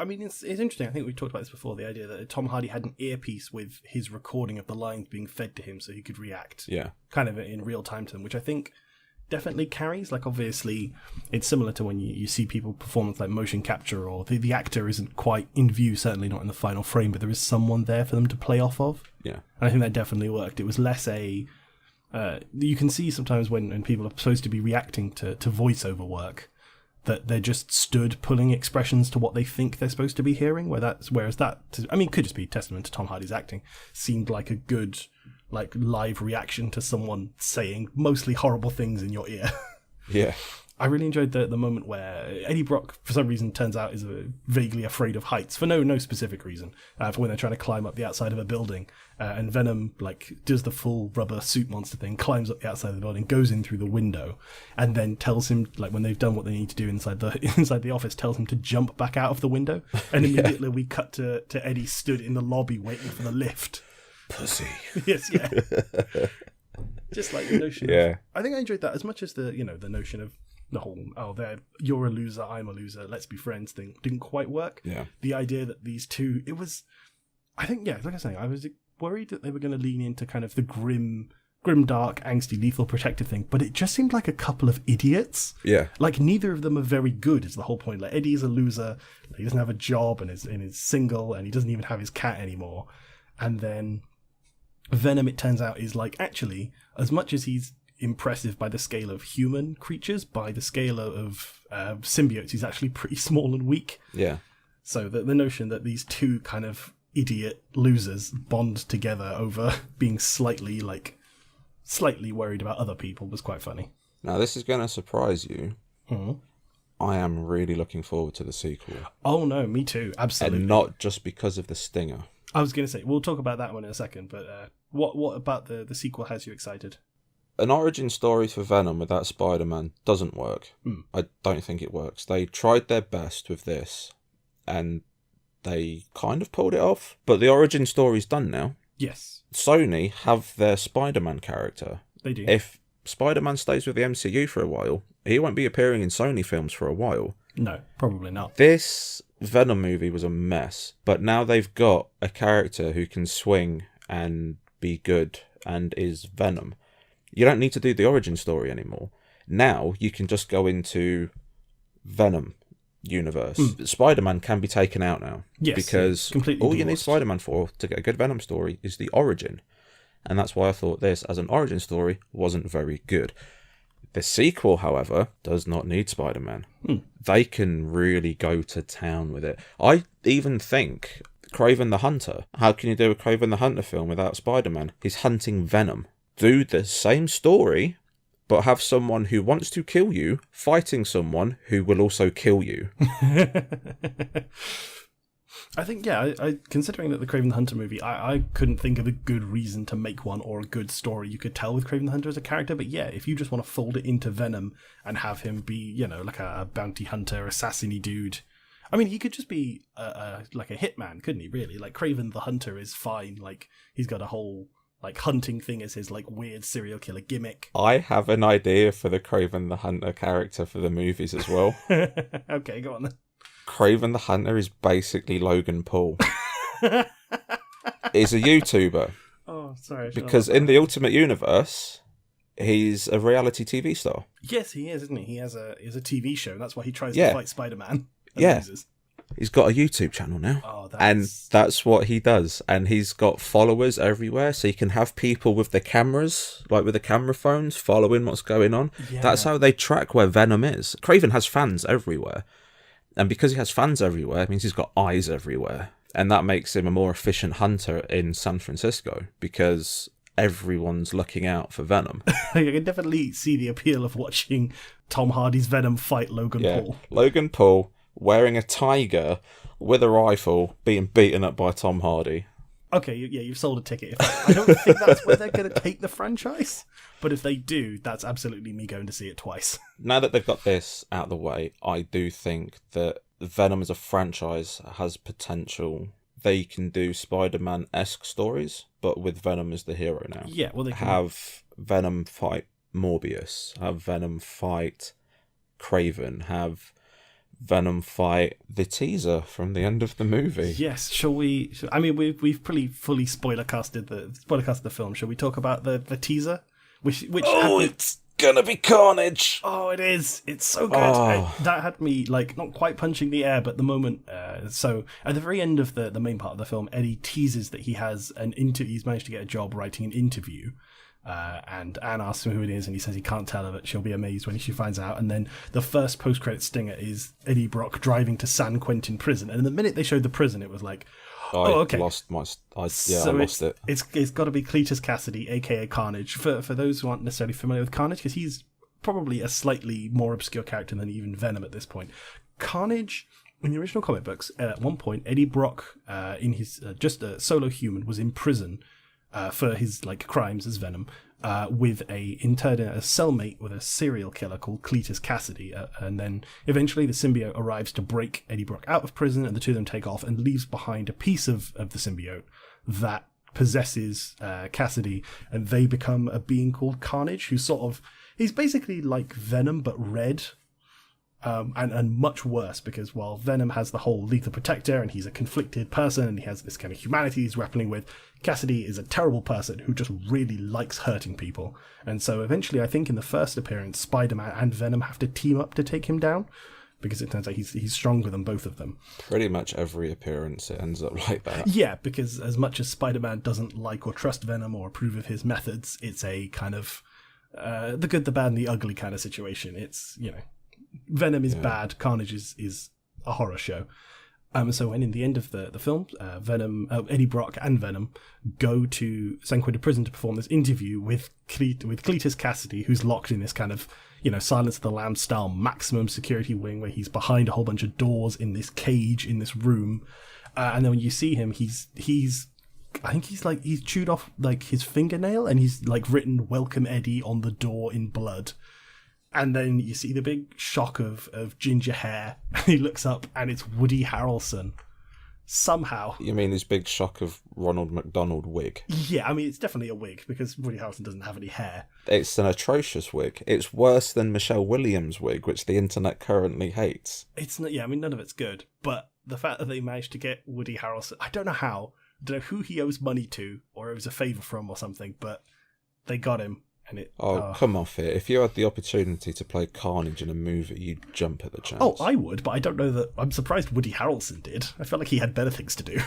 Speaker 1: it's interesting. I think we talked about this before, the idea that Tom Hardy had an earpiece with his recording of the lines being fed to him so he could react.
Speaker 2: Yeah. Kind
Speaker 1: of in real time to them, which I think definitely carries. Like, obviously it's similar to when you see people perform with like motion capture, or the actor isn't quite in view, certainly not in the final frame, but there is someone there for them to play off of.
Speaker 2: Yeah,
Speaker 1: and I think that definitely worked. It was less you can see sometimes when people are supposed to be reacting to voiceover work, that they're just stood pulling expressions to what they think they're supposed to be hearing, whereas that could just be testament to Tom Hardy's acting, seemed like a good live reaction to someone saying mostly horrible things in your ear.
Speaker 2: Yeah.
Speaker 1: I really enjoyed the moment where Eddie Brock, for some reason, turns out is vaguely afraid of heights, for no specific reason, for when they're trying to climb up the outside of a building, and Venom does the full rubber suit monster thing, climbs up the outside of the building, goes in through the window, and then tells him, when they've done what they need to do inside the office, tells him to jump back out of the window, and immediately we cut to Eddie stood in the lobby waiting for the lift.
Speaker 2: Pussy.
Speaker 1: Yes, yeah. Just like the notion of... I think I enjoyed that as much as the notion of the whole you're a loser, I'm a loser, let's be friends thing didn't quite work.
Speaker 2: Yeah.
Speaker 1: The idea that these two, it was, I think, yeah, like I was saying, I was worried that they were going to lean into kind of the grim, dark, angsty, lethal, protective thing, but it just seemed like a couple of idiots.
Speaker 2: Yeah.
Speaker 1: Like, neither of them are very good, is the whole point. Like, Eddie is a loser, he doesn't have a job, and is single, and he doesn't even have his cat anymore. And then Venom, it turns out, is like, actually, as much as he's impressive by the scale of human creatures, by the scale of symbiotes, he's actually pretty small and weak.
Speaker 2: Yeah.
Speaker 1: So the notion that these two kind of idiot losers bond together over being slightly worried about other people was quite funny.
Speaker 2: Now, this is going to surprise you. Mm-hmm. I am really looking forward to the sequel.
Speaker 1: Oh, no, me too. Absolutely.
Speaker 2: And not just because of the stinger.
Speaker 1: I was going to say, we'll talk about that one in a second, but what about the sequel has you excited?
Speaker 2: An origin story for Venom without Spider-Man doesn't work. I don't think it works. They tried their best with this, and they kind of pulled it off. But the origin story's done now.
Speaker 1: Yes.
Speaker 2: Sony have their Spider-Man character.
Speaker 1: They do.
Speaker 2: If Spider-Man stays with the MCU for a while, he won't be appearing in Sony films for a while.
Speaker 1: No, probably not.
Speaker 2: This Venom movie was a mess, but now they've got a character who can swing and be good and is Venom. You don't need to do the origin story anymore. Now you can just go into Venom universe. Spider-Man can be taken out now.
Speaker 1: Yes,
Speaker 2: because all you need Spider-Man for to get a good Venom story is the origin. And that's why I thought this, as an origin story, wasn't very good. The sequel, however, does not need Spider-Man. They can really go to town with it. I even think Kraven the Hunter. How can you do a Kraven the Hunter film without Spider-Man? He's hunting Venom. Do the same story, but have someone who wants to kill you fighting someone who will also kill you.
Speaker 1: I think, yeah, I considering that the Kraven the Hunter movie, I couldn't think of a good reason to make one or a good story you could tell with Kraven the Hunter as a character. But yeah, if you just want to fold it into Venom and have him be, like a bounty hunter, assassin-y dude. I mean, he could just be like a hitman, couldn't he, really? Like, Kraven the Hunter is fine. Like, he's got a whole hunting thing as his weird serial killer gimmick.
Speaker 2: I have an idea for the Kraven the Hunter character for the movies as well.
Speaker 1: Okay, go on then.
Speaker 2: Kraven the Hunter is basically Logan Paul. He's a YouTuber.
Speaker 1: Oh, sorry.
Speaker 2: Because in the Ultimate Universe, he's a reality TV star.
Speaker 1: Yes, he is, isn't he? He has a TV show, and that's why he tries to fight Spider-Man.
Speaker 2: Loses. He's got a YouTube channel now.
Speaker 1: Oh,
Speaker 2: and that's what he does. And he's got followers everywhere, so you can have people with the cameras, like with the camera phones, following what's going on. Yeah. That's how they track where Venom is. Kraven has fans everywhere. And because he has fans everywhere, it means he's got eyes everywhere. And that makes him a more efficient hunter in San Francisco, because everyone's looking out for Venom.
Speaker 1: I can definitely see the appeal of watching Tom Hardy's Venom fight Logan Paul.
Speaker 2: Logan Paul wearing a tiger with a rifle being beaten up by Tom Hardy.
Speaker 1: Okay, yeah, you've sold a ticket. I don't think that's where they're going to take the franchise, but if they do, that's absolutely me going to see it twice.
Speaker 2: Now that they've got this out of the way, I do think that Venom as a franchise has potential. They can do Spider-Man-esque stories, but with Venom as the hero now.
Speaker 1: Yeah, well, they can
Speaker 2: have Venom fight Morbius, have Venom fight Kraven, have Venom fight the teaser from the end of the movie.
Speaker 1: Yes, shall we? I mean, we've pretty fully spoiler casted the film. Shall we talk about the teaser? Which
Speaker 2: it's gonna be carnage.
Speaker 1: Oh, it is. It's so good. That had me not quite punching the air, but the moment. So at the very end of the main part of the film, Eddie teases that he has he's managed to get a job writing an interview. And Anne asks him who it is, and he says he can't tell her, but she'll be amazed when she finds out. And then the first post-credit stinger is Eddie Brock driving to San Quentin prison. And the minute they showed the prison, it was like, okay.
Speaker 2: I lost it.
Speaker 1: It's got to be Cletus Cassidy, aka Carnage. For those who aren't necessarily familiar with Carnage, because he's probably a slightly more obscure character than even Venom at this point. Carnage, in the original comic books, at one point, Eddie Brock, in his just a solo human, was in prison for his crimes as Venom, with a cellmate with a serial killer called Cletus Cassidy, and then eventually the symbiote arrives to break Eddie Brock out of prison, and the two of them take off and leaves behind a piece of the symbiote that possesses Cassidy, and they become a being called Carnage, who he's basically like Venom but red, And much worse, because while Venom has the whole Lethal Protector and he's a conflicted person and he has this kind of humanity he's grappling with, Cassidy is a terrible person who just really likes hurting people. And so eventually, I think in the first appearance, Spider-Man and Venom have to team up to take him down, because it turns out he's stronger than both of them. Pretty
Speaker 2: much every appearance it ends up like that.
Speaker 1: Yeah, because as much as Spider-Man doesn't like or trust Venom or approve of his methods, it's a kind of the good, the bad, and the ugly kind of situation. It's, Venom is bad, Carnage is a horror show. So when in the end of the film, Eddie Brock and Venom go to San Quentin prison to perform this interview with Cletus Cassidy, who's locked in this kind of, Silence of the Lambs style maximum security wing where he's behind a whole bunch of doors in this cage in this room. And then when you see him, he's chewed off like his fingernail and he's like written "Welcome Eddie" on the door in blood. And then you see the big shock of ginger hair, and he looks up, and it's Woody Harrelson. Somehow.
Speaker 2: You mean his big shock of Ronald McDonald wig?
Speaker 1: Yeah, I mean, it's definitely a wig, because Woody Harrelson doesn't have any hair.
Speaker 2: It's an atrocious wig. It's worse than Michelle Williams' wig, which the internet currently hates.
Speaker 1: It's not, none of it's good. But the fact that they managed to get Woody Harrelson, I don't know how, I don't know who he owes money to, or owes a favour from or something, but they got him.
Speaker 2: Come off it. If you had the opportunity to play Carnage in a movie, you'd jump at the chance.
Speaker 1: Oh, I would, but I don't know that... I'm surprised Woody Harrelson did. I felt like he had better things to do.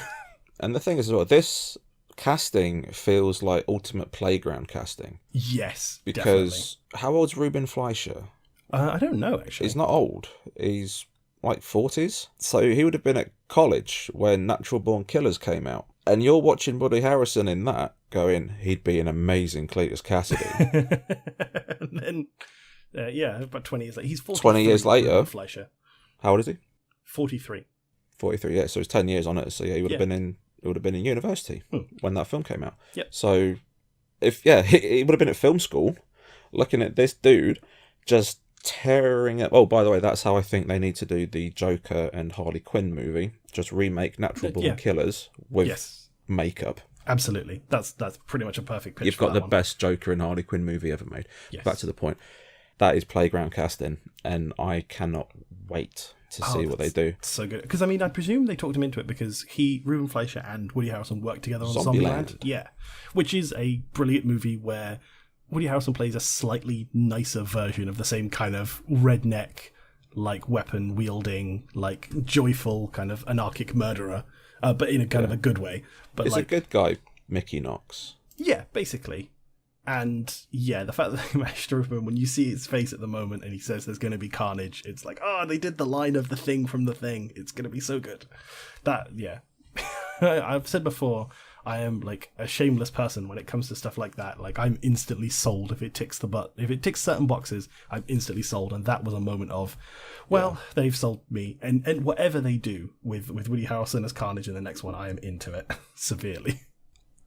Speaker 2: And the thing is, this casting feels like ultimate playground casting.
Speaker 1: Yes,
Speaker 2: because definitely. How old's Reuben Fleischer?
Speaker 1: I don't know, actually.
Speaker 2: He's not old. He's like 40s. So he would have been at college when Natural Born Killers came out. And you're watching Woody Harrelson in that, going, he'd be an amazing Cletus Cassidy.
Speaker 1: And then, about 20 years later. He's 43.
Speaker 2: 20 years later.
Speaker 1: Fleischer.
Speaker 2: How old is he?
Speaker 1: 43.
Speaker 2: 43, yeah. So he's 10 years on it. So yeah, he would have been in university when that film came out.
Speaker 1: Yep.
Speaker 2: So he would have been at film school, looking at this dude just tearing it. Oh, by the way, that's how I think they need to do the Joker and Harley Quinn movie. Just remake Natural Born Killers with makeup.
Speaker 1: Absolutely. That's pretty much a perfect pitch.
Speaker 2: You've got the best Joker and Harley Quinn movie ever made.
Speaker 1: Yes.
Speaker 2: Back to the point. That is playground casting, and I cannot wait to see what they do.
Speaker 1: So good. Because, I presume they talked him into it because Reuben Fleischer and Woody Harrelson worked together on Zombieland. Yeah. Which is a brilliant movie where Woody Harrelson plays a slightly nicer version of the same kind of redneck, like weapon wielding, like joyful kind of anarchic murderer, but in a kind of a good way. But
Speaker 2: it's a good guy, Mickey Knox.
Speaker 1: Yeah, basically. And the fact that they managed to remember, when you see his face at the moment and he says there's going to be carnage, it's like, they did the line of the thing from the thing. It's going to be so good. I've said before, I am like a shameless person when it comes to stuff like that. Like, I'm instantly sold if it ticks certain boxes, I'm instantly sold. And that was a moment of, they've sold me. And whatever they do with Woody Harrelson as Carnage in the next one, I am into it severely.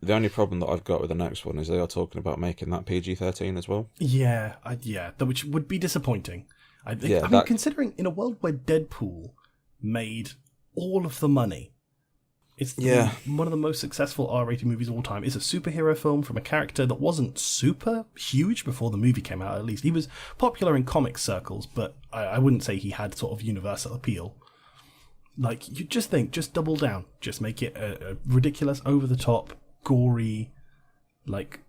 Speaker 2: The only problem that I've got with the next one is they are talking about making that PG-13 as well.
Speaker 1: Yeah, which would be disappointing. Considering in a world where Deadpool made all of the money, it's one of the most successful R-rated movies of all time. It's a superhero film from a character that wasn't super huge before the movie came out, at least. He was popular in comic circles, but I wouldn't say he had sort of universal appeal. Like, you just double down. Just make it a ridiculous, over-the-top, gory, like,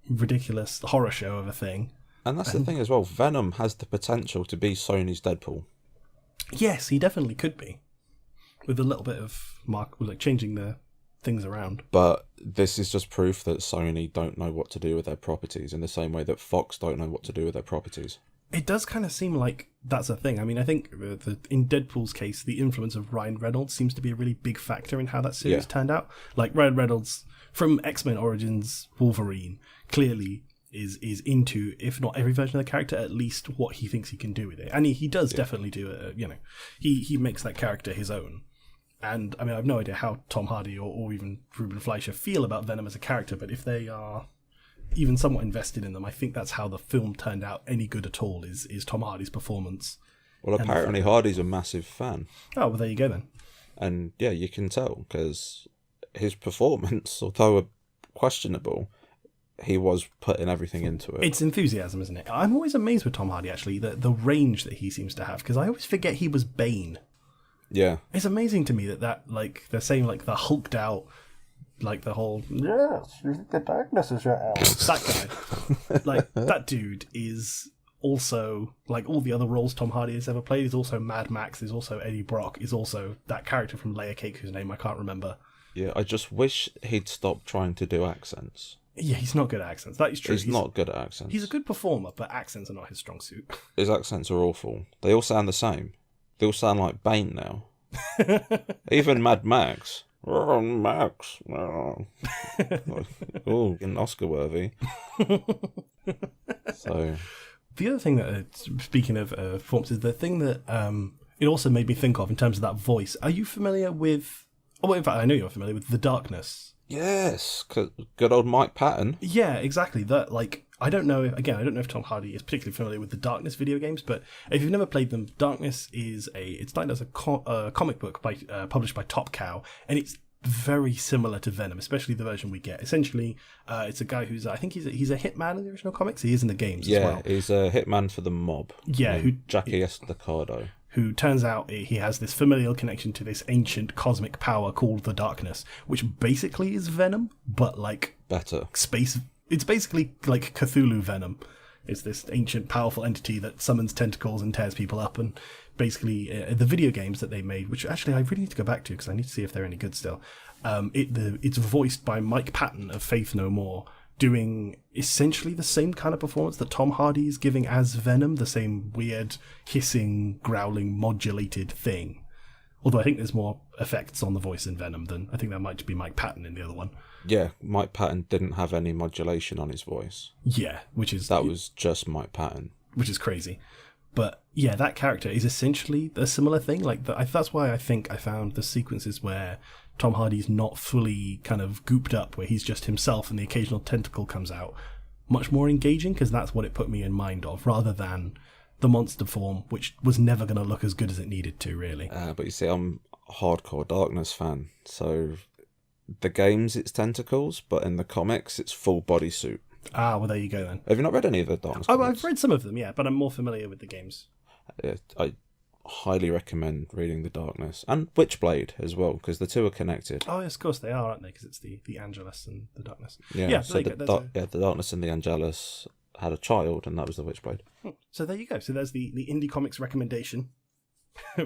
Speaker 1: ridiculous horror show of a thing.
Speaker 2: And that's the thing as well. Venom has the potential to be Sony's Deadpool.
Speaker 1: Yes, he definitely could be. With a little bit of changing the things around.
Speaker 2: But this is just proof that Sony don't know what to do with their properties in the same way that Fox don't know what to do with their properties.
Speaker 1: It does kind of seem like that's a thing. I think in Deadpool's case, the influence of Ryan Reynolds seems to be a really big factor in how that series turned out. Like, Ryan Reynolds from X-Men Origins Wolverine clearly is into, if not every version of the character, at least what he thinks he can do with it. And he does definitely do it. He makes that character his own. And I have no idea how Tom Hardy or even Reuben Fleischer feel about Venom as a character, but if they are even somewhat invested in them, I think that's how the film turned out any good at all, is Tom Hardy's performance.
Speaker 2: Well, apparently Hardy's a massive fan.
Speaker 1: Oh, well, there you go then.
Speaker 2: And yeah, you can tell, because his performance, although questionable, he was putting everything into it.
Speaker 1: It's enthusiasm, isn't it? I'm always amazed with Tom Hardy, actually, the range that he seems to have, because I always forget he was Bane.
Speaker 2: Yeah.
Speaker 1: It's amazing to me that like, they're saying, like, the hulked out, like, the whole, yes, the darkness is your ally. That guy. Like, that dude is also, like, all the other roles Tom Hardy has ever played, is also Mad Max, is also Eddie Brock, is also that character from Layer Cake, whose name I can't remember.
Speaker 2: Yeah, I just wish he'd stop trying to do accents.
Speaker 1: Yeah, he's not good at accents. That is true.
Speaker 2: He's not good at accents.
Speaker 1: He's a good performer, but accents are not his strong suit.
Speaker 2: His accents are awful. They all sound the same. They all sound like Bane now. Even Mad Max. Oh, Max. Oh, Oscar worthy. So,
Speaker 1: the other thing that, speaking of performances, the thing that it also made me think of in terms of that voice. Are you familiar with? Oh, well, in fact, I know you're familiar with The Darkness.
Speaker 2: Yes, good old Mike Patton.
Speaker 1: Yeah, exactly. That, like, I don't know if Tom Hardy is particularly familiar with the Darkness video games, but if you've never played them, Darkness is it's like as a comic book published by Top Cow, and it's very similar to Venom, especially the version we get. Essentially, it's a guy who's, I think he's a hitman in the original comics. He is in the games as well.
Speaker 2: Yeah, he's a hitman for the mob.
Speaker 1: Yeah,
Speaker 2: Jackie Estacado. Who
Speaker 1: turns out he has this familial connection to this ancient cosmic power called the Darkness, which basically is Venom, but like
Speaker 2: better
Speaker 1: space. It's basically like Cthulhu Venom. It's this ancient, powerful entity that summons tentacles and tears people up. And basically, the video games that they made, which actually I really need to go back to because I need to see if they're any good still. It's voiced by Mike Patton of Faith No More, doing essentially the same kind of performance that Tom Hardy is giving as Venom, the same weird, hissing, growling, modulated thing. Although I think there's more effects on the voice in Venom than I think that might be Mike Patton in the other one.
Speaker 2: Yeah, Mike Patton didn't have any modulation on his voice.
Speaker 1: Yeah, that
Speaker 2: was just Mike Patton.
Speaker 1: Which is crazy. But yeah, that character is essentially a similar thing. Like that's why I think I found the sequences where Tom Hardy's not fully kind of gooped up, where he's just himself and the occasional tentacle comes out, much more engaging, because that's what it put me in mind of, rather than the monster form, which was never going to look as good as it needed to, really.
Speaker 2: But you see, I'm a hardcore Darkness fan, so the games it's tentacles, but in the comics it's full bodysuit.
Speaker 1: Ah, well, there you go then.
Speaker 2: Have you not read any of the Darkness comics?
Speaker 1: I've read some of them, yeah, but I'm more familiar with the games.
Speaker 2: Yeah, I highly recommend reading The Darkness and Witchblade as well, because the two are connected.
Speaker 1: Oh yes, of course they are, aren't they? Because it's the Angelus and the Darkness.
Speaker 2: Yeah, so the Darkness and the Angelus had a child, and that was the Witchblade.
Speaker 1: So there you go. So there's the indie comics recommendation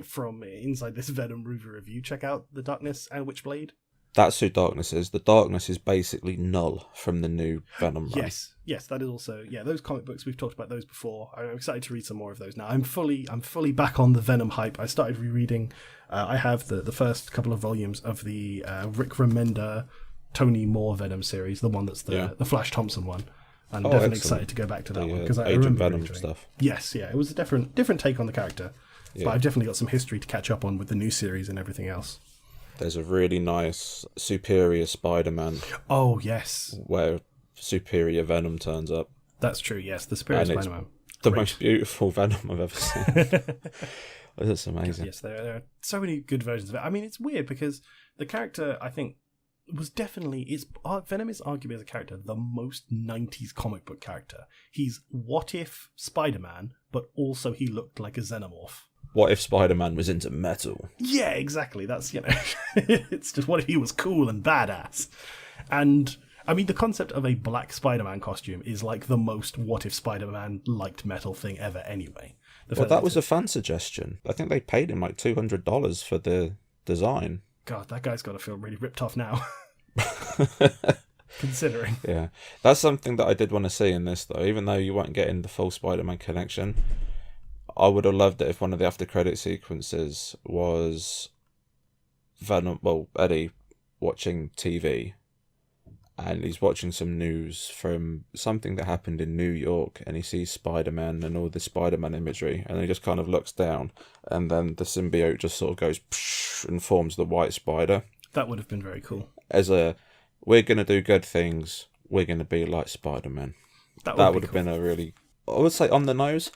Speaker 1: from inside this Venom movie review. Check out The Darkness and Witchblade.
Speaker 2: That's who Darkness is. The Darkness is basically Null from the new Venom run.
Speaker 1: Yes, that is also, those comic books, we've talked about those before. I'm excited to read some more of those now. I'm fully back on the Venom hype. I started rereading, I have the first couple of volumes of the Rick Remender, Tony Moore Venom series, the one that's the Flash Thompson one. I'm definitely excited to go back to that one, because I remember
Speaker 2: Venom stuff.
Speaker 1: Yes, it was a different take on the character. Yeah. But I've definitely got some history to catch up on with the new series and everything else.
Speaker 2: There's a really nice Superior Spider-Man. Oh, yes. Where Superior Venom turns up.
Speaker 1: That's true, yes. The Superior Spider-Man.
Speaker 2: The most beautiful Venom I've ever seen. That's amazing.
Speaker 1: Yes, there are so many good versions of it. I mean, it's weird because the character, I think, was definitely... Venom is arguably as a character the most 90s comic book character. He's what if Spider-Man, but also he looked like a xenomorph.
Speaker 2: What if Spider-Man was into metal?
Speaker 1: Yeah, exactly. That's, it's just what if he was cool and badass. And, I mean, the concept of a black Spider-Man costume is like the most what if Spider-Man liked metal thing ever anyway.
Speaker 2: Well, that was a fan suggestion. I think they paid him like $200 for the design.
Speaker 1: God, that guy's got to feel really ripped off now. Considering.
Speaker 2: Yeah. That's something that I did want to see in this, though. Even though you weren't getting the full Spider-Man connection, I would have loved it if one of the after-credit sequences was Eddie watching TV, and he's watching some news from something that happened in New York, and he sees Spider-Man and all the Spider-Man imagery, and he just kind of looks down, and then the symbiote just sort of goes and forms the White Spider.
Speaker 1: That would have been very cool.
Speaker 2: We're going to do good things, we're going to be like Spider-Man. That would have been a really, I would say, on the nose.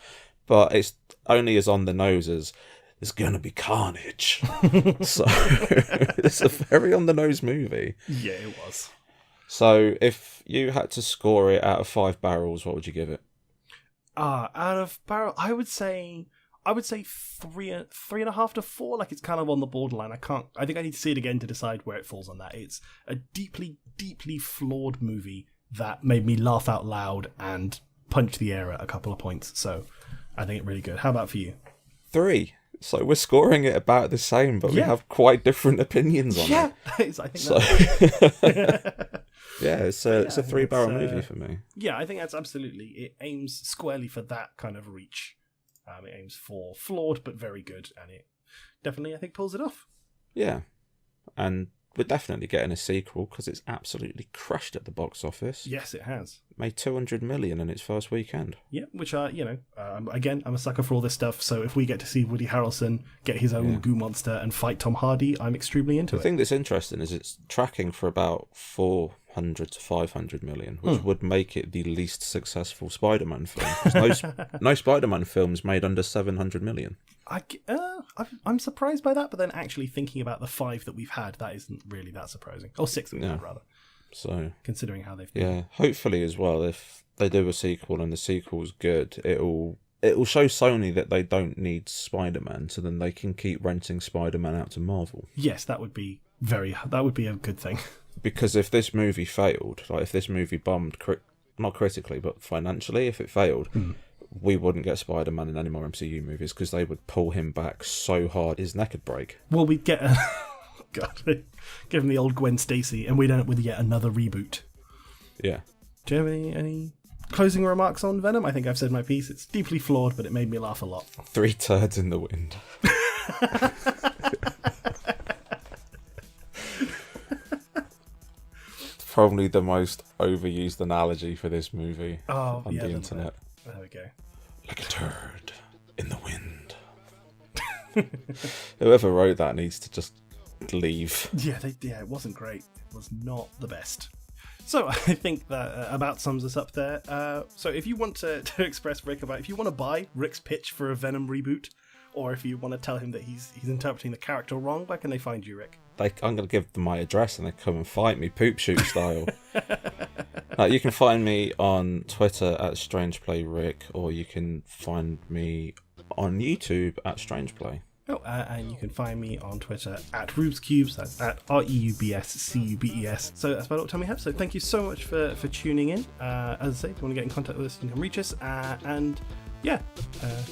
Speaker 2: But it's only as on the nose as there's going to be carnage. So it's a very on the nose movie.
Speaker 1: Yeah, it was.
Speaker 2: So if you had to score it out of 5 barrels, what would you give it?
Speaker 1: Out of barrel, I would say 3.5 to 4. Like, it's kind of on the borderline. I think I need to see it again to decide where it falls on that. It's a deeply, deeply flawed movie that made me laugh out loud and punch the air at a couple of points. So I think it's really good. How about for you?
Speaker 2: 3. So we're scoring it about the same, but we have quite different opinions on it.
Speaker 1: Yeah, I think
Speaker 2: so. Yeah, it's a 3-barrel movie for me.
Speaker 1: Yeah, I think that's absolutely. It aims squarely for that kind of reach. It aims for flawed but very good, and it definitely, I think, pulls it off.
Speaker 2: Yeah, and we're definitely getting a sequel because it's absolutely crushed at the box office.
Speaker 1: Yes, it has.
Speaker 2: Made 200 million in its first weekend.
Speaker 1: Yeah, which again, I'm a sucker for all this stuff. So if we get to see Woody Harrelson get his own goo monster and fight Tom Hardy, I'm extremely into it.
Speaker 2: The thing that's interesting is it's tracking for about 400 to 500 million, which would make it the least successful Spider-Man film. 'Cause no Spider-Man films made under 700 million.
Speaker 1: I'm surprised by that, but then actually thinking about the 5 that we've had, that isn't really that surprising. Or 6 that we've had, rather.
Speaker 2: So
Speaker 1: considering how they've been.
Speaker 2: Yeah, hopefully as well, if they do a sequel and the sequel's good, it'll show Sony that they don't need Spider-Man, so then they can keep renting Spider-Man out to Marvel.
Speaker 1: Yes, that would be a good thing.
Speaker 2: Because if this movie failed, like if this movie bombed, not critically, but financially, if it failed, we wouldn't get Spider-Man in any more MCU movies because they would pull him back so hard his neck would break.
Speaker 1: Well, we'd get God, give him the old Gwen Stacy, and we'd end up with yet another reboot.
Speaker 2: Yeah.
Speaker 1: Do you have any closing remarks on Venom? I think I've said my piece. It's deeply flawed, but it made me laugh a lot.
Speaker 2: 3 turds in the wind. Probably the most overused analogy for this movie on the internet.
Speaker 1: There we go.
Speaker 2: Like a turd in the wind. Whoever wrote that needs to just leave.
Speaker 1: Yeah, it wasn't great. It was not the best. So I think that about sums us up there. So if you want to express Rick about, if you want to buy Rick's pitch for a Venom reboot, or if you want to tell him that he's interpreting the character wrong, where can they find you, Rick?
Speaker 2: I'm going to give them my address and they come and fight me, poop shoot style. You can find me on Twitter at StrangePlayRick, or you can find me on YouTube at StrangePlay.
Speaker 1: Oh, and you can find me on Twitter at RubesCubes, that's at ReubsCubes. So that's about all the time we have. So thank you so much for tuning in. As I say, if you want to get in contact with us, you can reach us.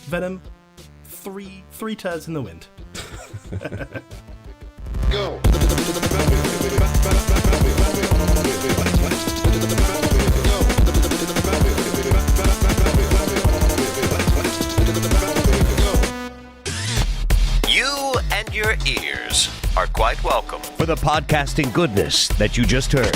Speaker 1: Venom, three turds in the wind.
Speaker 3: Go.
Speaker 4: You and your ears are quite welcome
Speaker 5: for the podcasting goodness that you just heard.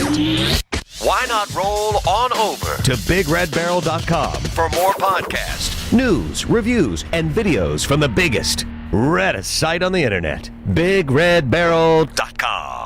Speaker 4: Why not roll on over
Speaker 5: to BigRedBarel.com
Speaker 4: for more podcasts,
Speaker 5: news, reviews, and videos from the biggest, reddest site on the internet, BigRedBarel.com.